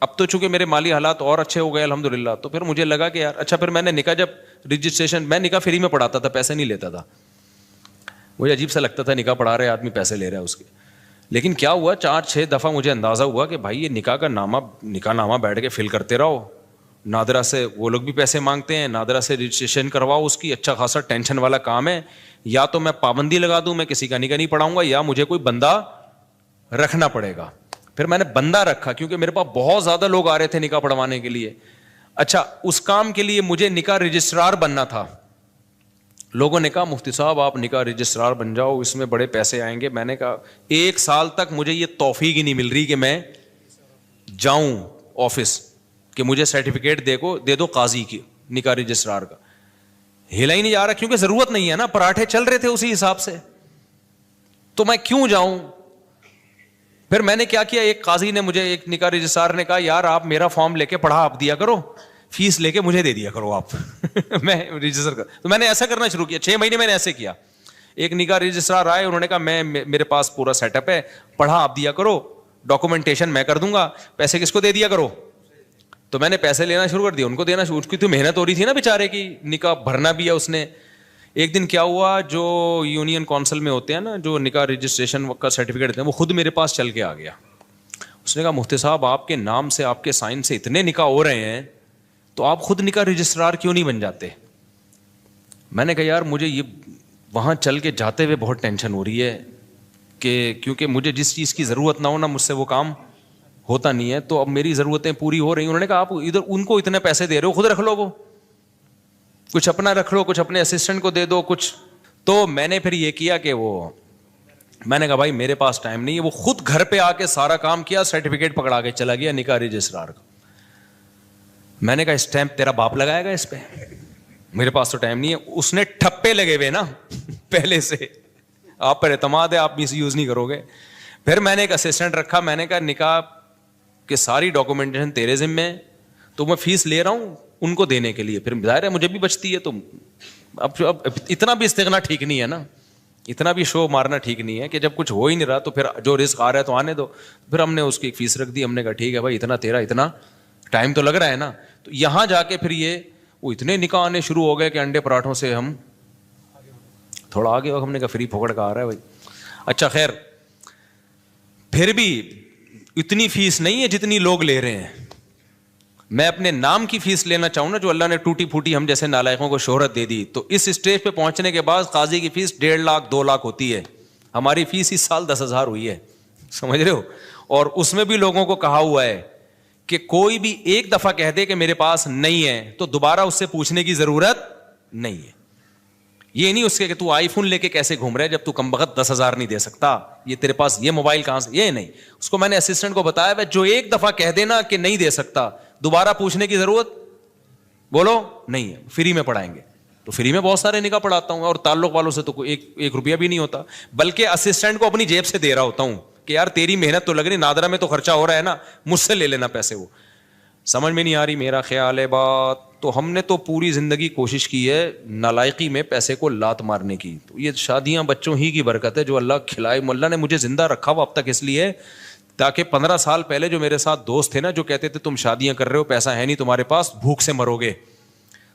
اب تو چونکہ میرے مالی حالات اور اچھے ہو گئے الحمدللہ, تو پھر مجھے لگا کہ یار اچھا, پھر میں نے نکاح جب رجسٹریشن, میں نکاح فری میں پڑھاتا تھا, پیسے نہیں لیتا تھا. مجھے عجیب سا لگتا تھا نکاح پڑھا رہے آدمی پیسے لے رہا ہے اس کے. لیکن کیا ہوا, 4-6 دفعہ مجھے اندازہ ہوا کہ بھائی یہ نکاح کا نکاح نامہ بیٹھ کے فل کرتے رہو, نادرا سے وہ لوگ بھی پیسے مانگتے ہیں, نادرا سے رجسٹریشن کرواؤ اس کی, اچھا خاصا ٹینشن والا کام ہے. یا تو میں پابندی لگا دوں, میں کسی کا نکاح نہیں پڑھاؤں گا, یا مجھے کوئی بندہ رکھنا پڑے گا. پھر میں نے بندہ رکھا, کیونکہ میرے پاس بہت زیادہ لوگ آ رہے تھے نکاح پڑھوانے کے لیے. اچھا, اس کام کے لیے مجھے نکاح رجسٹرار بننا تھا. لوگوں نے کہا مفتی صاحب آپ نکاح رجسٹرار بن جاؤ, اس میں بڑے پیسے آئیں گے. میں نے کہا 1 سال تک مجھے یہ توفیق ہی نہیں مل رہی کہ میں جاؤں آفس کہ مجھے سرٹیفکیٹ دے دو قاضی کی نکاح رجسٹرار کا. ہلا ہی نہیں جا رہا, کیونکہ ضرورت نہیں ہے نا, پراٹھے چل رہے تھے اسی حساب سے, تو میں کیوں جاؤں. پھر میں نے کیا کیا, ایک قاضی نے مجھے, ایک نکاح رجسٹرار نے کہا یار آپ میرا فارم لے کے پڑھا آپ دیا کرو, فیس لے کے مجھے دے دیا کرو آپ میں رجسٹر کر. تو میں نے ایسا کرنا شروع کیا, 6 مہینے میں نے ایسے کیا. ایک نکاح رجسٹرار آئے, انہوں نے کہا میرے پاس پورا سیٹ اپ ہے, پڑھا آپ دیا کرو, ڈاکومنٹیشن میں کر دوں گا, پیسے کس کو دے دیا کرو. تو میں نے پیسے لینا شروع کر دیا, ان کو دینا شروع, اس کی تو محنت ہو رہی تھی نا بیچارے کی, نکاح بھرنا بھی ہے اس نے. ایک دن کیا ہوا, جو یونین کونسل میں ہوتے ہیں نا, جو نکاح رجسٹریشن کا سرٹیفکیٹ دیتے ہیں, وہ خود میرے پاس چل کے آ گیا. اس نے کہا مفتی صاحب آپ کے نام سے, آپ کے سائن سے اتنے نکاح ہو رہے ہیں, تو آپ خود نکاح رجسٹرار کیوں نہیں بن جاتے. میں نے کہا یار مجھے یہ وہاں چل کے جاتے ہوئے بہت ٹینشن ہو رہی ہے, کہ کیونکہ مجھے جس چیز کی ضرورت نہ ہو نا, مجھ سے وہ کام ہوتا نہیں ہے, تو اب میری ضرورتیں پوری ہو رہی ہیں. انہوں نے کہا آپ ادھر ان کو اتنے پیسے دے رہے ہو, خود رکھ لو, وہ کچھ اپنا رکھ لو, کچھ اپنے اسسٹنٹ کو دے دو کچھ. تو میں نے پھر یہ کیا کہ میں نے کہا بھائی میرے پاس ٹائم نہیں ہے. وہ خود گھر پہ آ کے سارا کام کیا, سرٹیفکیٹ پکڑا کے چلا گیا نکاح رجسٹرار کا. میں نے کہا اسٹیمپ تیرا باپ لگائے گا اس پہ, میرے پاس تو ٹائم نہیں ہے. اس نے ٹھپے لگے ہوئے نا پہلے سے, آپ پر اعتماد ہے, آپ مس یوز نہیں کرو گے. پھر میں نے ایک اسسٹنٹ رکھا, میں نے کہا نکاح کہ ساری ڈاکومنٹیشن تیرے ذمہ ہے, تو میں فیس لے رہا ہوں ان کو دینے کے لیے, پھر ظاہر ہے مجھے بھی بچتی ہے. تو اب اتنا بھی استغنا ٹھیک نہیں ہے نا, اتنا بھی شو مارنا ٹھیک نہیں ہے, کہ جب کچھ ہو ہی نہیں رہا تو پھر جو رزق آ رہا ہے تو آنے دو. پھر ہم نے اس کی ایک فیس رکھ دی, ہم نے کہا ٹھیک ہے بھائی اتنا تیرا, اتنا ٹائم تو لگ رہا ہے نا. تو یہاں جا کے پھر وہ اتنے نکاح آنے شروع ہو گئے کہ انڈے پراٹھوں سے ہم تھوڑا آگے ہو. ہم نے کہا فری پھوکڑ کا آ رہا ہے بھائی. اچھا خیر, پھر بھی اتنی فیس نہیں ہے جتنی لوگ لے رہے ہیں. میں اپنے نام کی فیس لینا چاہوں نا, جو اللہ نے ٹوٹی پھوٹی ہم جیسے نالائقوں کو شہرت دے دی, تو اس اسٹیج پہ پہنچنے کے بعد قاضی کی فیس 1.5 لاکھ 2 لاکھ ہوتی ہے. ہماری فیس اس سال 10,000 ہوئی ہے, سمجھ رہے ہو. اور اس میں بھی لوگوں کو کہا ہوا ہے کہ کوئی بھی ایک دفعہ کہہ دے کہ میرے پاس نہیں ہے, تو دوبارہ اس سے پوچھنے کی ضرورت نہیں ہے. یہ نہیں اس کے کہ تو آئی فون لے کے کیسے گھوم رہا ہے جب تو کم بخت 10,000 نہیں دے سکتا, یہ تیرے پاس یہ موبائل کہاں سے, یہ نہیں. اس کو میں نے اسسٹنٹ کو بتایا جو ایک دفعہ کہہ دینا کہ نہیں دے سکتا, دوبارہ پوچھنے کی ضرورت بولو نہیں ہے, فری میں پڑھائیں گے. تو فری میں بہت سارے نکاح پڑھاتا ہوں, اور تعلق والوں سے تو ایک روپیہ بھی نہیں ہوتا, بلکہ اسسٹنٹ کو اپنی جیب سے دے رہا ہوتا ہوں کہ یار تیری محنت تو لگ رہی, نادرا میں تو خرچہ ہو رہا ہے نا, مجھ سے لے لینا پیسے. وہ سمجھ میں نہیں آ رہی میرا خیال ہے بات. تو ہم نے تو پوری زندگی کوشش کی ہے نالائقی میں پیسے کو لات مارنے کی. تو یہ شادیاں بچوں ہی کی برکت ہے جو اللہ کھلائے. اللہ نے مجھے زندہ رکھا ہوا اب تک اس لیے تاکہ 15 سال پہلے جو میرے ساتھ دوست تھے نا, جو کہتے تھے تم شادیاں کر رہے ہو, پیسہ ہے نہیں تمہارے پاس, بھوک سے مرو گے,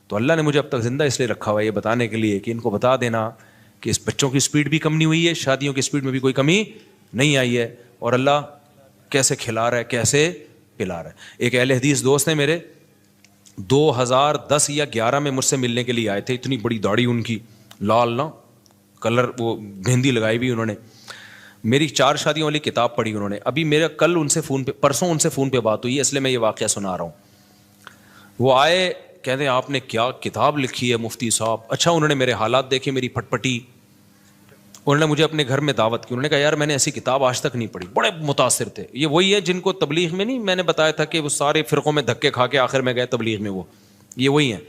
تو اللہ نے مجھے اب تک زندہ اس لیے رکھا ہوا ہے یہ بتانے کے لیے کہ ان کو بتا دینا کہ اس بچوں کی اسپیڈ بھی کم نہیں ہوئی ہے, شادیوں کی اسپیڈ میں بھی کوئی کمی نہیں آئی ہے, اور اللہ کیسے کھلا رہا ہے, کیسے پلا رہا ہے. ایک اہل حدیث دوست ہیں میرے, 2010 یا 11 میں مجھ سے ملنے کے لیے آئے تھے. اتنی بڑی داڑھی ان کی, لال نا کلر, وہ مہندی لگائی بھی انہوں نے. میری 4 شادیوں والی کتاب پڑھی انہوں نے. ابھی میرا کل ان سے فون پہ, پرسوں ان سے فون پہ بات ہوئی ہے, اس لیے میں یہ واقعہ سنا رہا ہوں. وہ آئے, کہتے ہیں آپ نے کیا کتاب لکھی ہے مفتی صاحب. اچھا انہوں نے میرے حالات دیکھے, میری پھٹ پٹی, انہوں نے مجھے اپنے گھر میں دعوت کی. انہوں نے کہا یار میں نے ایسی کتاب آج تک نہیں پڑھی. بڑے متاثر تھے. یہ وہی ہے جن کو تبلیغ میں نہیں میں نے بتایا تھا کہ وہ سارے فرقوں میں دھکے کھا کے آخر میں گئے تبلیغ میں, یہ وہی ہیں,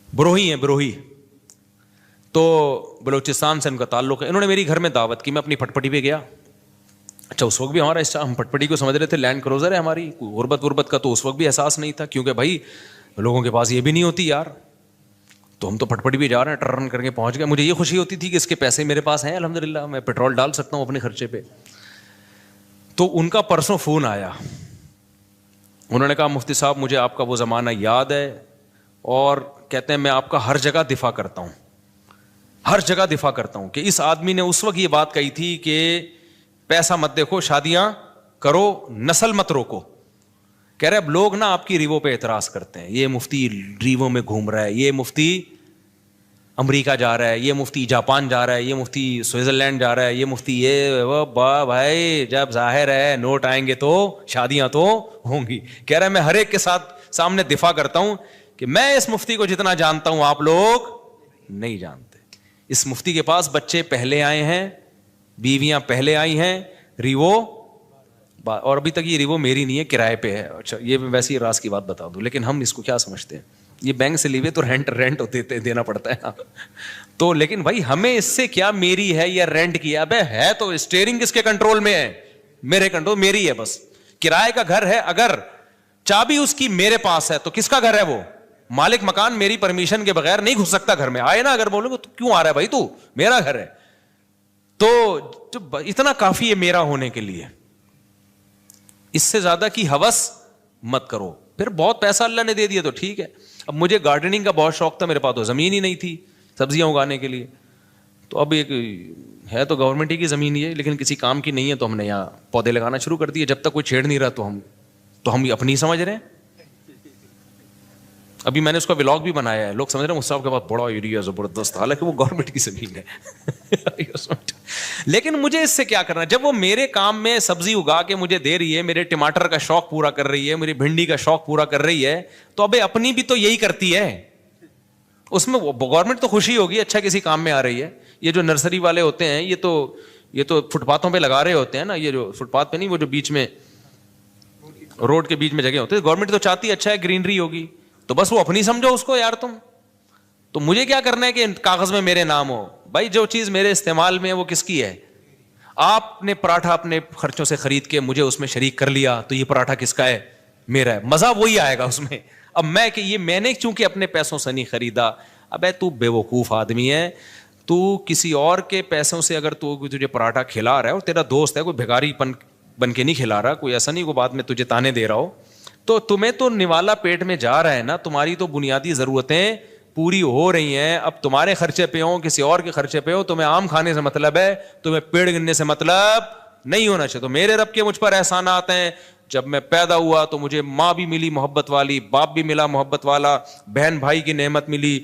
بروہی ہیں, بروہی. تو بلوچستان سے ان کا تعلق ہے. انہوں نے میری گھر میں دعوت کی, میں اپنی پھٹ پٹی پہ گیا. اچھا اس وقت بھی ہمارا ہم پھٹ پٹی کو سمجھ رہے تھے لینڈ کروزر ہے ہماری, غربت کا تو اس وقت بھی احساس نہیں تھا, کیونکہ بھائی لوگوں کے پاس یہ بھی نہیں ہوتی یار. تو ہم تو پھٹ پٹی بھی جا رہے ہیں, ٹرن کر کے پہنچ گئے. مجھے یہ خوشی ہوتی تھی کہ اس کے پیسے میرے پاس ہیں الحمدللہ, میں پیٹرول ڈال سکتا ہوں اپنے خرچے پہ. تو ان کا پرسوں فون آیا, انہوں نے کہا مفتی صاحب مجھے آپ کا وہ زمانہ یاد ہے, اور کہتے ہیں میں آپ کا ہر جگہ دفاع کرتا ہوں, ہر جگہ دفاع کرتا ہوں, کہ اس آدمی نے اس وقت یہ بات کہی تھی کہ پیسہ مت دیکھو, شادیاں کرو, نسل مت روکو. کہہ رہے اب لوگ نا آپ کی ریووں پہ اعتراض کرتے ہیں, یہ مفتی ریووں میں گھوم رہا ہے, یہ مفتی امریکہ جا رہا ہے, یہ مفتی جاپان جا رہا ہے, یہ مفتی سوئٹزرلینڈ جا رہا ہے, یہ مفتی یہ وہ. بھائی جب ظاہر ہے نوٹ آئیں گے تو شادیاں تو ہوں گی. کہہ رہا ہے میں ہر ایک کے ساتھ سامنے دفاع کرتا ہوں کہ میں اس مفتی کو جتنا جانتا ہوں آپ لوگ نہیں جانتے. اس مفتی کے پاس بچے پہلے آئے ہیں, بیویاں پہلے آئی ہیں, ریوو, اور ابھی تک یہ ریوو میری نہیں ہے, کرائے پہ ہے. اچھا یہ ویسے ہی راز کی بات بتا دوں, لیکن ہم اس کو کیا سمجھتے ہیں, یہ بینک سے لیے تو رینٹ دینا پڑتا ہے تو. لیکن بھائی ہمیں اس سے کیا, میری ہے یا رینٹ کی ہے, ابے ہے تو اسٹیئرنگ کس کے کنٹرول میں ہے, میرے کنٹرول, میری ہے بس. کرائے کا گھر ہے, اگر چابی اس کی میرے پاس ہے تو کس کا گھر ہے وہ, مالک مکان میری پرمیشن کے بغیر نہیں گھس سکتا گھر میں. آئے نا اگر بولو گے تو کیوں آ رہا ہے بھائی, تو میرا گھر ہے. تو اتنا کافی ہے میرا ہونے کے لیے, اس سے زیادہ کی ہوس مت کرو. پھر بہت پیسہ اللہ نے دے دیا تو ٹھیک ہے. اب مجھے گارڈننگ کا بہت شوق تھا, میرے پاس تو زمین ہی نہیں تھی سبزیاں اگانے کے لیے, تو اب ایک ہے تو گورنمنٹ ہی کی زمین ہی ہے, لیکن کسی کام کی نہیں ہے, تو ہم نے یہاں پودے لگانا شروع کر دیے. جب تک کوئی چھیڑ نہیں رہا تو ہم اپنی سمجھ رہے ہیں. ابھی میں نے اس کا ولاگ بھی بنایا ہے, لوگ سمجھ رہے ہیں مصطفیٰ کے پاس بڑا ایریا زبردست, حالانکہ وہ گورنمنٹ کی زمین ہے لیکن مجھے اس سے کیا کرنا, جب وہ میرے کام میں سبزی اگا کے مجھے دے رہی ہے, میرے ٹماٹر کا شوق پورا کر رہی ہے, میری بھنڈی کا شوق پورا کر رہی ہے, تو ابے اپنی بھی تو یہی کرتی ہے, اس میں گورنمنٹ تو خوشی ہوگی, اچھا کسی کام میں آ رہی ہے. یہ جو نرسری والے ہوتے ہیں یہ تو فٹ پاتھوں پہ لگا رہے ہوتے ہیں نا, یہ جو فٹ پاتھ پہ نہیں, وہ جو بیچ میں روڈ کے بیچ میں جگہ ہوتے ہیں, گورنمنٹ تو چاہتی ہے اچھا ہے گرینری ہوگی, تو بس وہ اپنی سمجھو اس کو یار تم. تو مجھے کیا کرنا ہے کہ کاغذ میں میرے نام ہو. بھائی جو چیز میرے استعمال میں ہے وہ کس کی ہے, آپ نے پراٹھا اپنے خرچوں سے خرید کے مجھے اس میں شریک کر لیا, تو یہ پراٹھا کس کا ہے, میرا ہے, مزہ وہی آئے گا اس میں. اب میں نے چونکہ اپنے پیسوں سے نہیں خریدا. ابے تو بے وقوف آدمی ہے, تو کسی اور کے پیسوں سے اگر تو تجھے پراٹھا کھلا رہا ہے, اور تیرا دوست ہے, کوئی بھیکاری بن کے نہیں کھلا رہا, کوئی ایسا نہیں, کوئی بعد میں تجھے تانے دے رہا ہو, تو تمہیں تو نوالا پیٹ میں جا رہا ہے نا, تمہاری تو بنیادی ضرورتیں پوری ہو رہی ہیں. اب تمہارے خرچے پہ ہو, کسی اور کے خرچے پہ ہو, تمہیں آم کھانے سے مطلب ہے, تمہیں پیڑ گننے سے مطلب نہیں ہونا چاہیے. تو میرے رب کے مجھ پر احسانات ہیں, جب میں پیدا ہوا تو مجھے ماں بھی ملی محبت والی, باپ بھی ملا محبت والا, بہن بھائی کی نعمت ملی,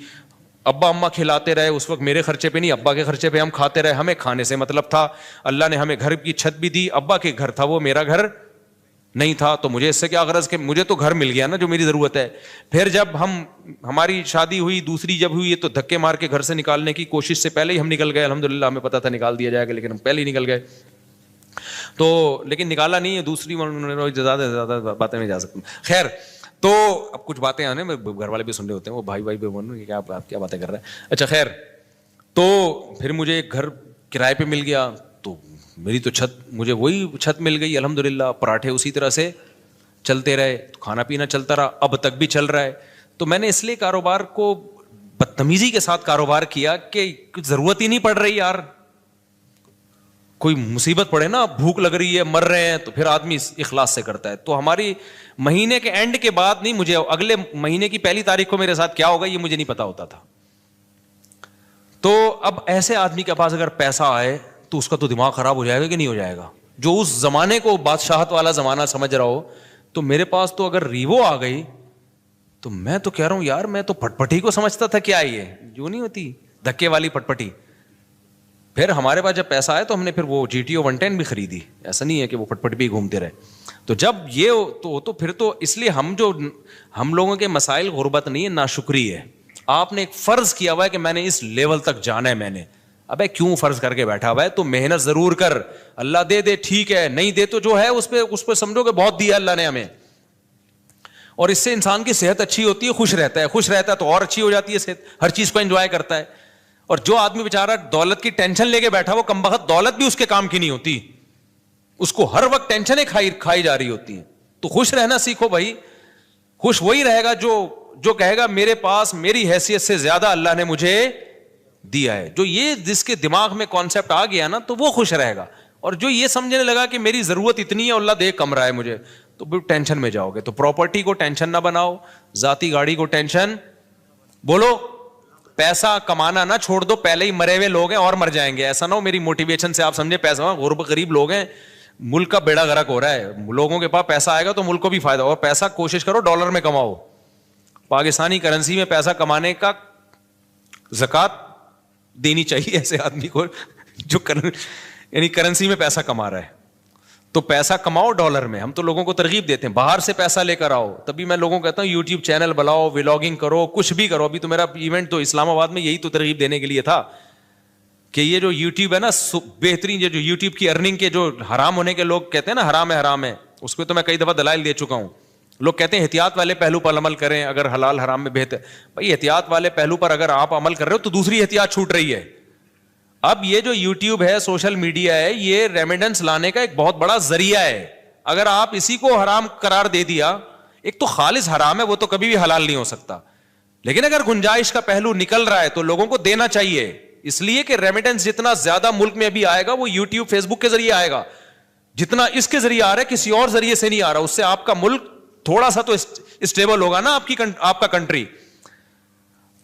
ابا اماں کھلاتے رہے, اس وقت میرے خرچے پہ نہیں ابا کے خرچے پہ ہم کھاتے رہے, ہمیں کھانے سے مطلب تھا. اللہ نے ہمیں گھر کی چھت بھی دی, ابا کے گھر تھا وہ, میرا گھر نہیں تھا, تو مجھے اس سے کیا غرض کہ مجھے تو گھر مل گیا نا جو میری ضرورت ہے. پھر جب ہماری شادی ہوئی, دوسری جب ہوئی, تو دھکے مار کے گھر سے نکالنے کی کوشش سے پہلے ہی ہم نکل گئے. الحمدللہ ہمیں پتا تھا نکال دیا جائے گا, لیکن ہم پہلے ہی نکل گئے. تو لیکن نکالا نہیں ہے, دوسری زیادہ سے زیادہ باتیں نہیں جا سکتی. خیر, تو اب کچھ باتیں آنے میں گھر والے بھی سن رہے ہوتے ہیں, وہ بھائی بھی بول رہے ہیں کہ آپ کیا باتیں کر رہے ہیں. اچھا خیر, تو پھر مجھے ایک گھر کرائے پہ مل گیا, تو میری تو چھت, مجھے وہی چھت مل گئی الحمدللہ. پراٹھے اسی طرح سے چلتے رہے, کھانا پینا چلتا رہا, اب تک بھی چل رہا ہے. تو میں نے اس لیے کاروبار کو بدتمیزی کے ساتھ کاروبار کیا کہ ضرورت ہی نہیں پڑ رہی یار. کوئی مصیبت پڑے نا, بھوک لگ رہی ہے, مر رہے ہیں, تو پھر آدمی اخلاص سے کرتا ہے. تو ہماری مہینے کے اینڈ کے بعد نہیں, مجھے اگلے مہینے کی پہلی تاریخ کو میرے ساتھ کیا ہوگا یہ مجھے نہیں پتا ہوتا تھا. تو اب ایسے آدمی کے پاس اگر پیسہ آئے تو اس کا تو دماغ خراب ہو جائے گا کہ نہیں ہو جائے گا, جو اس زمانے کو بادشاہت والا زمانہ سمجھ رہا ہو. تو میرے پاس تو اگر ریوو آ گئی تو میں تو کہہ رہا ہوں یار, میں تو پٹ پٹی کو سمجھتا تھا, کیا یہ جو نہیں ہوتی دھکے والی پٹ پٹی. پھر ہمارے پاس جب پیسہ آیا تو ہم نے پھر وہ GTO 110 بھی خریدی. ایسا نہیں ہے کہ وہ پٹ پٹ بھی گھومتے رہے. تو جب یہ تو پھر تو اس لیے ہم لوگوں کے مسائل غربت نہیں ہے, ناشکری ہے. آپ نے ایک فرض کیا ہوا ہے کہ میں نے اس لیول تک جانا ہے. میں نے ابے کیوں فرض کر کے بیٹھا ہوا ہے, تو محنت ضرور کر, اللہ دے ٹھیک ہے, نہیں دے تو جو ہے اس پہ سمجھو کہ بہت دیا اللہ نے ہمیں. اور اس سے انسان کی صحت اچھی ہوتی ہے, خوش رہتا ہے تو اور اچھی ہو جاتی ہے صحت, ہر چیز کو انجوائے کرتا ہے. اور جو آدمی بیچارہ دولت کی ٹینشن لے کے بیٹھا, وہ کمبخت دولت بھی اس کے کام کی نہیں ہوتی, اس کو ہر وقت ٹینشنیں کھائی جا رہی ہوتی ہیں. تو خوش رہنا سیکھو بھائی. خوش وہی رہے گا جو کہے گا میرے پاس میری حیثیت سے زیادہ اللہ نے مجھے دیا ہے. جو یہ جس کے دماغ میں کانسیپٹ آ گیا نا, تو وہ خوش رہے گا. اور جو یہ سمجھنے لگا کہ میری ضرورت اتنی ہے, اللہ دے کم رہا ہے مجھے, تو پھر ٹینشن میں جاؤ گے. تو پراپرٹی کو ٹینشن نہ بناؤ, ذاتی گاڑی کو ٹینشن, بولو پیسہ کمانا نہ چھوڑ دو, پہلے ہی مرے ہوئے لوگ ہیں اور مر جائیں گے. ایسا نہ ہو میری موٹیویشن سے آپ سمجھے پیسہ, غریب لوگ ہیں, ملک کا بیڑا غرق ہو رہا ہے. لوگوں کے پاس پیسہ آئے گا تو ملک کو بھی فائدہ. اور پیسہ کوشش کرو ڈالر میں کماؤ, پاکستانی کرنسی میں پیسہ کمانے کا زکوٰۃ دینی چاہیے ایسے آدمی کو جو یعنی کرنسی میں پیسہ کما رہا ہے. تو پیسہ کماؤ ڈالر میں. ہم تو لوگوں کو ترغیب دیتے ہیں باہر سے پیسہ لے کر آؤ. تبھی میں لوگوں کو کہتا ہوں یوٹیوب چینل بناؤ, ولاگنگ کرو, کچھ بھی کرو. ابھی تو میرا ایونٹ تو اسلام آباد میں یہی تو ترغیب دینے کے لیے تھا کہ یہ جو یوٹیوب ہے نا بہترین, یہ جو یوٹیوب کی ارننگ کے جو حرام ہونے کے لوگ کہتے ہیں نا حرام ہے, اس کو تو میں کئی دفعہ دلائل دے چکا ہوں. لوگ کہتے ہیں احتیاط والے پہلو پر عمل کریں اگر حلال حرام میں بہتر. بھائی احتیاط والے پہلو پر اگر آپ عمل کر رہے ہو تو دوسری احتیاط چھوٹ رہی ہے. اب یہ جو یوٹیوب ہے, سوشل میڈیا ہے, یہ ریمیڈنس لانے کا ایک بہت بڑا ذریعہ ہے. اگر آپ اسی کو حرام قرار دے دیا, ایک تو خالص حرام ہے, وہ تو کبھی بھی حلال نہیں ہو سکتا, لیکن اگر گنجائش کا پہلو نکل رہا ہے تو لوگوں کو دینا چاہیے. اس لیے کہ ریمیڈنس جتنا زیادہ ملک میں ابھی آئے گا وہ یوٹیوب فیس بک کے ذریعے آئے گا. جتنا اس کے ذریعے آ رہا ہے کسی اور ذریعے سے نہیں آ رہا. اس سے آپ کا ملک تھوڑا سا تو اسٹیبل ہوگا نا, آپ کا کنٹری.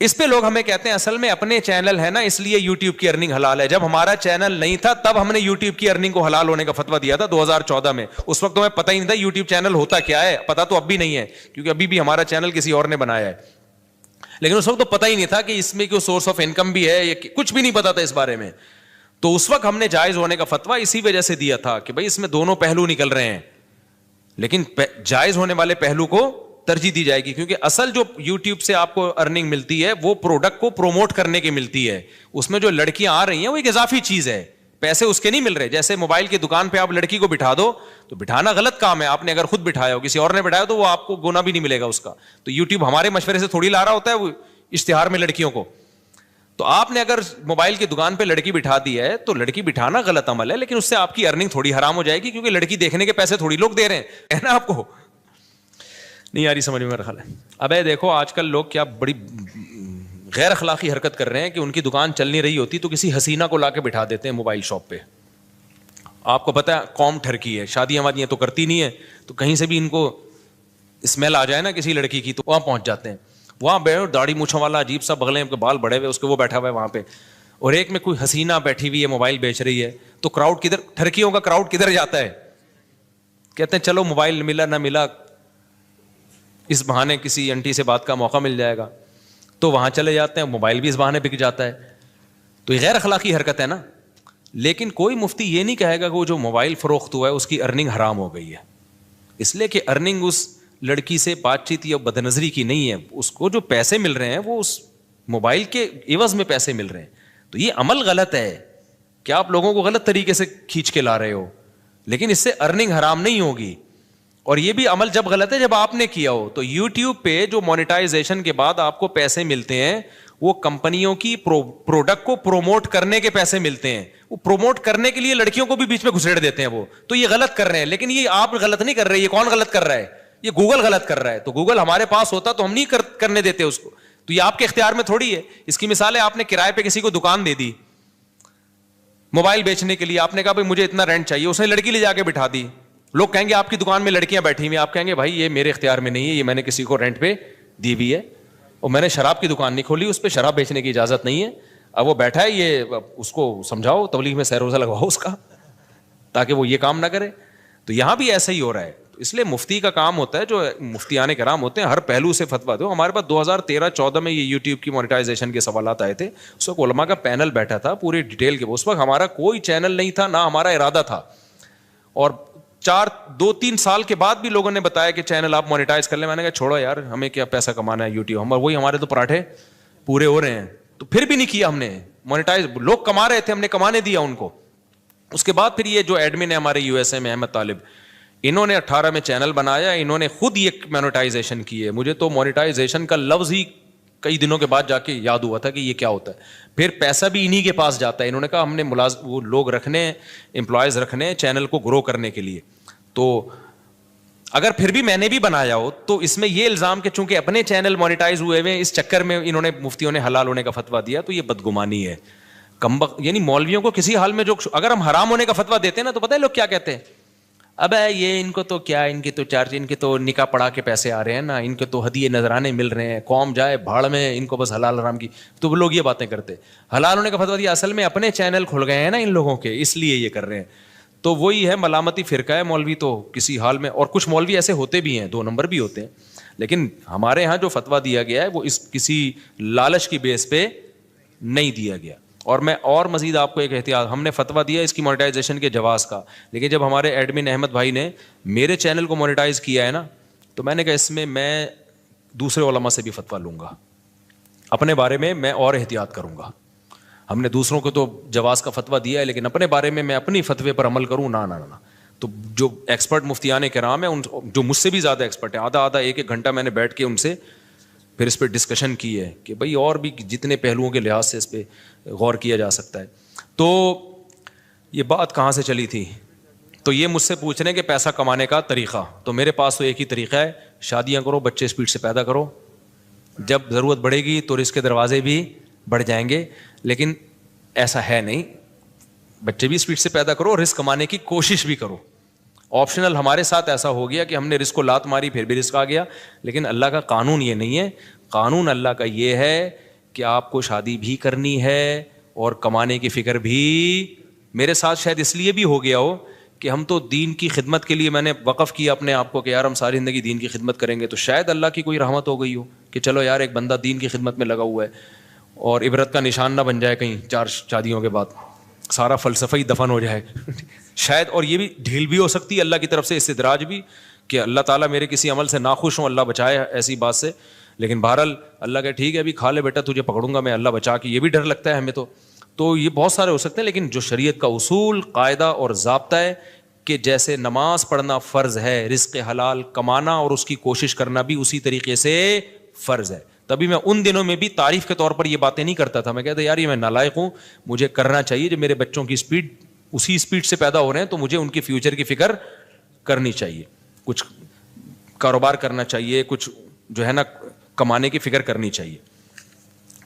اس پہ لوگ ہمیں کہتے ہیں اصل میں اپنے چینل ہے نا اس لیے یوٹیوب کی ارننگ حلال ہے. جب ہمارا چینل نہیں تھا تب ہم نے یوٹیوب کی ارننگ کو حلال ہونے کا فتویٰ دیا تھا 2014 میں. اس وقت تو ہمیں پتہ ہی نہیں تھا یوٹیوب چینل ہوتا کیا ہے. پتہ تو اب بھی نہیں ہے کیونکہ ابھی بھی ہمارا چینل کسی اور نے بنایا ہے, لیکن اس وقت تو پتہ ہی نہیں تھا کہ اس میں کوئی سورس آف انکم بھی ہے, یہ کچھ بھی نہیں پتا تھا اس بارے میں. تو اس وقت ہم نے جائز ہونے کا فتویٰ اسی وجہ سے دیا تھا کہ بھائی اس میں دونوں پہلو نکل رہے ہیں, لیکن جائز ہونے والے پہلو کو ترجیح دی جائے گی. کیونکہ اصل جو یوٹیوب سے آپ کو ارننگ ملتی ہے وہ پروڈکٹ کو پروموٹ کرنے کی ملتی ہے. اس میں جو لڑکیاں آ رہی ہیں وہ ایک اضافی چیز ہے, پیسے اس کے نہیں مل رہے. جیسے موبائل کی دکان پہ آپ لڑکی کو بٹھا دو تو بٹھانا غلط کام ہے. آپ نے اگر خود بٹھایا ہو, کسی اور نے بٹھایا تو وہ آپ کو گنا بھی نہیں ملے گا اس کا. تو یوٹیوب ہمارے مشورے سے تھوڑی لا رہا ہوتا ہے وہ اشتہار میں لڑکیوں کو. تو آپ نے اگر موبائل کی دکان پہ لڑکی بٹھا دی ہے تو لڑکی بٹھانا غلط عمل ہے, لیکن اس سے آپ کی ارننگ تھوڑی حرام ہو جائے گی کیونکہ لڑکی دیکھنے کے پیسے تھوڑی لوگ دے رہے ہیں نا. آپ کو نہیں آ رہی سمجھ میں میرا خیال ہے. اب دیکھو آج کل لوگ کیا بڑی غیر اخلاقی حرکت کر رہے ہیں کہ ان کی دکان چل نہیں رہی ہوتی تو کسی حسینہ کو لا کے بٹھا دیتے ہیں موبائل شاپ پہ. آپ کو پتا ہے قوم ٹھرکی ہے, شادیاں وادیاں تو کرتی نہیں ہے, تو کہیں سے بھی ان کو اسمیل آ جائے نا کسی لڑکی کی تو وہاں پہنچ جاتے ہیں. وہاں بیٹھے داڑھی مونچھوں والا عجیب سا بغلیں بال بڑے ہوئے اس کے وہ بیٹھا ہوا ہے وہاں پہ, اور ایک میں کوئی حسینہ بیٹھی ہوئی ہے موبائل بیچ رہی ہے. تو کراؤڈ کدھر, ٹھرکیوں کا کراؤڈ کدھر جاتا ہے؟ کہتے ہیں چلو موبائل ملا نہ ملا, اس بہانے کسی انٹی سے بات کا موقع مل جائے گا, تو وہاں چلے جاتے ہیں. موبائل بھی اس بہانے بک جاتا ہے. تو یہ غیر اخلاقی حرکت ہے نا. لیکن کوئی مفتی یہ نہیں کہے گا کہ وہ جو موبائل فروخت ہوا ہے اس کی ارننگ حرام ہو گئی ہے, اس لیے کہ ارننگ اس لڑکی سے بات چیت یا بد نظری کی نہیں ہے. اس کو جو پیسے مل رہے ہیں وہ اس موبائل کے عوض میں پیسے مل رہے ہیں. تو یہ عمل غلط ہے کہ آپ لوگوں کو غلط طریقے سے کھینچ کے لا رہے ہو, لیکن اس سے ارننگ حرام نہیں ہوگی. اور یہ بھی عمل جب غلط ہے جب آپ نے کیا ہو. تو یوٹیوب پہ جو مونیٹائزیشن کے بعد آپ کو پیسے ملتے ہیں وہ کمپنیوں کی پروڈکٹ کو پروموٹ کرنے کے پیسے ملتے ہیں. وہ پروموٹ کرنے کے لیے لڑکیوں کو بھی بیچ میں گھسیڑ دیتے ہیں وہ. تو یہ غلط کر رہے ہیں, لیکن یہ آپ غلط نہیں کر رہے. یہ کون غلط کر رہا ہے؟ یہ گوگل غلط کر رہا ہے. تو گوگل ہمارے پاس ہوتا تو ہم نہیں کرنے دیتے اس کو. تو یہ آپ کے اختیار میں تھوڑی ہے. اس کی مثال ہے آپ نے کرائے پہ کسی کو دکان دے دی موبائل بیچنے کے لیے. آپ نے کہا بھائی مجھے اتنا رینٹ چاہیے, اس نے لڑکی لے جا کے بٹھا دی. لوگ کہیں گے آپ کی دکان میں لڑکیاں بیٹھی ہوئی ہیں, آپ کہیں گے بھائی یہ میرے اختیار میں نہیں ہے, یہ میں نے کسی کو رینٹ پہ دی ہوئی ہے, اور میں نے شراب کی دکان نہیں کھولی, اس پہ شراب بیچنے کی اجازت نہیں ہے. اب وہ بیٹھا ہے, یہ اس کو سمجھاؤ, تبلیغ میں سیروزہ لگواؤ اس کا, تاکہ وہ یہ کام نہ کرے. تو یہاں بھی ایسا ہی ہو رہا ہے. اس لیے مفتی کا کام ہوتا ہے, جو مفتیان کرام ہوتے ہیں ہر پہلو سے فتویٰ دو. ہمارے پاس 2013-14 میں یہ یوٹیوب کی مونیٹائزیشن کے سوالات آئے تھے. اس وقت علماء کا پینل بیٹھا تھا پوری ڈیٹیل کے. اس وقت ہمارا کوئی چینل نہیں تھا, نہ ہمارا ارادہ تھا, اور 2-3 سال کے بعد بھی لوگوں نے بتایا کہ چینل آپ مونیٹائز کر لیں. میں نے کہا چھوڑو یار, ہمیں کیا پیسہ کمانا ہے یوٹیوب, وہی ہمارے تو پراٹھے پورے ہو رہے ہیں. تو پھر بھی نہیں کیا ہم نے مونیٹائز. لوگ کما رہے تھے, ہم نے کمانے دیا ان کو. اس کے بعد پھر یہ جو ایڈمن ہے ہمارے یو ایس اے میں احمد طالب, انہوں نے 18 میں چینل بنایا, انہوں نے خود یہ مونیٹائزیشن کی ہے. مجھے تو مونیٹائزیشن کا لفظ ہی کئی دنوں کے بعد جا کے یاد ہوا تھا کہ یہ کیا ہوتا ہے. پھر پیسہ بھی انہی کے پاس جاتا ہے. انہوں نے کہا ہم نے وہ لوگ رکھنے, امپلائیز رکھنے چینل کو گرو کرنے کے لیے. تو اگر پھر بھی میں نے بھی بنایا ہو تو اس میں یہ الزام کہ چونکہ اپنے چینل مونیٹائز ہوئے ہوئے اس چکر میں انہوں نے مفتیوں نے حلال ہونے کا فتویٰ دیا, تو یہ بدگمانی ہے. یعنی مولویوں کو کسی حال میں جو, اگر ہم حرام ہونے کا فتویٰ دیتے ہیں نا تو پتہ ہے لوگ کیا کہتے ہیں, اب یہ ان کو تو کیا, ان کے تو چارج, ان کے تو نکاح پڑھا کے پیسے آ رہے ہیں نا, ان کے تو ہدیے نذرانے مل رہے ہیں, قوم جائے بھاڑ میں, ان کو بس حلال حرام کی. تو وہ لوگ یہ باتیں کرتے. حلال ہونے کا فتویٰ دیا, اصل میں اپنے چینل کھل گئے ہیں نا ان لوگوں کے, اس لیے یہ کر رہے ہیں. تو وہی ہے ملامتی فرقہ ہے مولوی تو کسی حال میں. اور کچھ مولوی ایسے ہوتے بھی ہیں, 2 نمبر بھی ہوتے ہیں, لیکن ہمارے ہاں جو فتویٰ دیا گیا ہے وہ اس کسی لالچ کی بیس پہ نہیں دیا گیا. اور میں اور مزید آپ کو ایک احتیاط، ہم نے فتویٰ دیا اس کی مونیٹائزیشن کے جواز کا، لیکن جب ہمارے ایڈمن احمد بھائی نے میرے چینل کو مونیٹائز کیا ہے نا، تو میں نے کہا اس میں دوسرے علماء سے بھی فتویٰ لوں گا، اپنے بارے میں اور احتیاط کروں گا. ہم نے دوسروں کو تو جواز کا فتویٰ دیا ہے، لیکن اپنے بارے میں اپنی فتوے پر عمل کروں نہ. تو جو ایکسپرٹ مفتیان کرام ہیں، جو مجھ سے بھی زیادہ ایکسپرٹ ہیں، آدھا ایک گھنٹہ میں نے بیٹھ کے ان سے پھر اس پہ ڈسکشن کی ہے کہ بھائی اور بھی جتنے پہلوؤں کے لحاظ سے اس پہ غور کیا جا سکتا ہے. تو یہ بات کہاں سے چلی تھی؟ تو یہ مجھ سے پوچھ رہے ہیں کہ پیسہ کمانے کا طریقہ. تو میرے پاس تو ایک ہی طریقہ ہے، شادیاں کرو، بچے اسپیڈ سے پیدا کرو، جب ضرورت بڑھے گی تو رزق کے دروازے بھی بڑھ جائیں گے. لیکن ایسا ہے نہیں، بچے بھی اسپیڈ سے پیدا کرو، رزق کمانے کی کوشش بھی کرو. آپشنل ہمارے ساتھ ایسا ہو گیا کہ ہم نے رزق کو لات ماری پھر بھی رزق آ گیا، لیکن اللہ کا قانون یہ نہیں ہے. قانون اللہ کا یہ ہے کہ آپ کو شادی بھی کرنی ہے اور کمانے کی فکر بھی. میرے ساتھ شاید اس لیے بھی ہو گیا ہو کہ ہم تو دین کی خدمت کے لیے میں نے وقف کیا اپنے آپ کو کہ یار ہم ساری زندگی دین کی خدمت کریں گے، تو شاید اللہ کی کوئی رحمت ہو گئی ہو کہ چلو یار ایک بندہ دین کی خدمت میں لگا ہوا ہے، اور عبرت کا نشان نہ بن جائے کہیں 4 شادیوں کے بعد سارا فلسفہ ہی دفن ہو جائے شاید. اور یہ بھی ڈھیل بھی ہو سکتی ہے اللہ کی طرف سے، استدراج بھی، کہ اللہ تعالیٰ میرے کسی عمل سے ناخوش ہوں، اللہ بچائے ایسی بات سے. لیکن بہرحال اللہ کہ ٹھیک ہے ابھی کھا لے بیٹا، تجھے پکڑوں گا میں، اللہ بچا کے، یہ بھی ڈر لگتا ہے ہمیں. تو یہ بہت سارے ہو سکتے ہیں، لیکن جو شریعت کا اصول، قاعدہ اور ضابطہ ہے کہ جیسے نماز پڑھنا فرض ہے، رزق حلال کمانا اور اس کی کوشش کرنا بھی اسی طریقے سے فرض ہے. تبھی میں ان دنوں میں بھی تعریف کے طور پر یہ باتیں نہیں کرتا تھا، میں کہتا یار یہ میں نالائق ہوں، مجھے کرنا چاہیے. جب میرے بچوں کی اسپیڈ اسی اسپیڈ سے پیدا ہو رہے ہیں تو مجھے ان کے فیوچر کی فکر کرنی چاہیے، کچھ کاروبار کرنا چاہیے، کچھ جو ہے نا کمانے کی فکر کرنی چاہیے.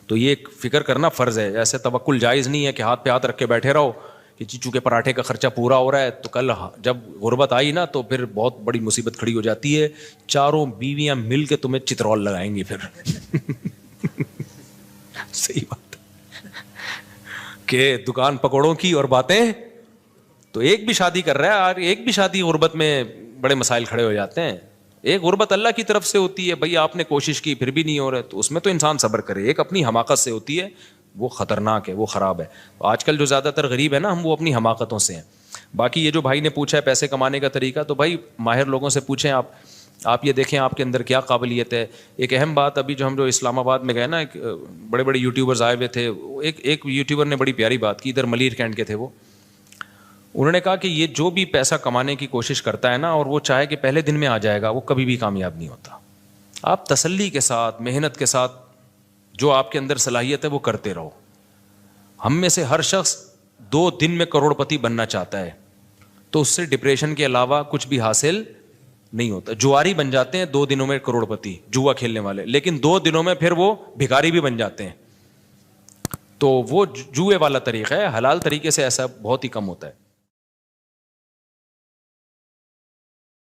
تو یہ فکر کرنا فرض ہے. ایسے توکل جائز نہیں ہے کہ ہاتھ پہ ہاتھ رکھ کے بیٹھے رہو کہ چیچو کے پراٹھے کا خرچہ پورا ہو رہا ہے، تو کل جب غربت آئی نا تو پھر بہت بڑی مصیبت کھڑی ہو جاتی ہے. چاروں بیویاں مل کے تمہیں چترول لگائیں گی پھر صحیح بات کہ دکان پکوڑوں کی اور باتیں. تو ایک بھی شادی کر رہا ہے اور ایک بھی شادی غربت میں بڑے مسائل کھڑے ہو جاتے ہیں. ایک غربت اللہ کی طرف سے ہوتی ہے، بھائی آپ نے کوشش کی پھر بھی نہیں ہو رہا، تو اس میں تو انسان صبر کرے. ایک اپنی حماقت سے ہوتی ہے، وہ خطرناک ہے، وہ خراب ہے. آج کل جو زیادہ تر غریب ہے نا، ہم وہ اپنی حماقتوں سے ہیں. باقی یہ جو بھائی نے پوچھا ہے پیسے کمانے کا طریقہ، تو بھائی ماہر لوگوں سے پوچھیں. آپ یہ دیکھیں آپ کے اندر کیا قابلیت ہے. ایک اہم بات، ابھی جو اسلام آباد میں گئے نا، ایک بڑے بڑے یوٹیوبرز آئے ہوئے تھے. ایک یوٹیوبر نے بڑی پیاری بات کی، ادھر ملیر کینٹ کے تھے وہ. انہوں نے کہا کہ یہ جو بھی پیسہ کمانے کی کوشش کرتا ہے نا، اور وہ چاہے کہ پہلے دن میں آ جائے گا، وہ کبھی بھی کامیاب نہیں ہوتا. آپ تسلی کے ساتھ، محنت کے ساتھ جو آپ کے اندر صلاحیت ہے وہ کرتے رہو. ہم میں سے ہر شخص 2 دن میں کروڑ پتی بننا چاہتا ہے، تو اس سے ڈپریشن کے علاوہ کچھ بھی حاصل نہیں ہوتا. جواری بن جاتے ہیں 2 دنوں میں کروڑ پتی، جوا کھیلنے والے، لیکن 2 دنوں میں پھر وہ بھکاری بھی بن جاتے ہیں. تو وہ جوئے والا طریقہ ہے، حلال طریقے سے ایسا بہت ہی کم ہوتا ہے.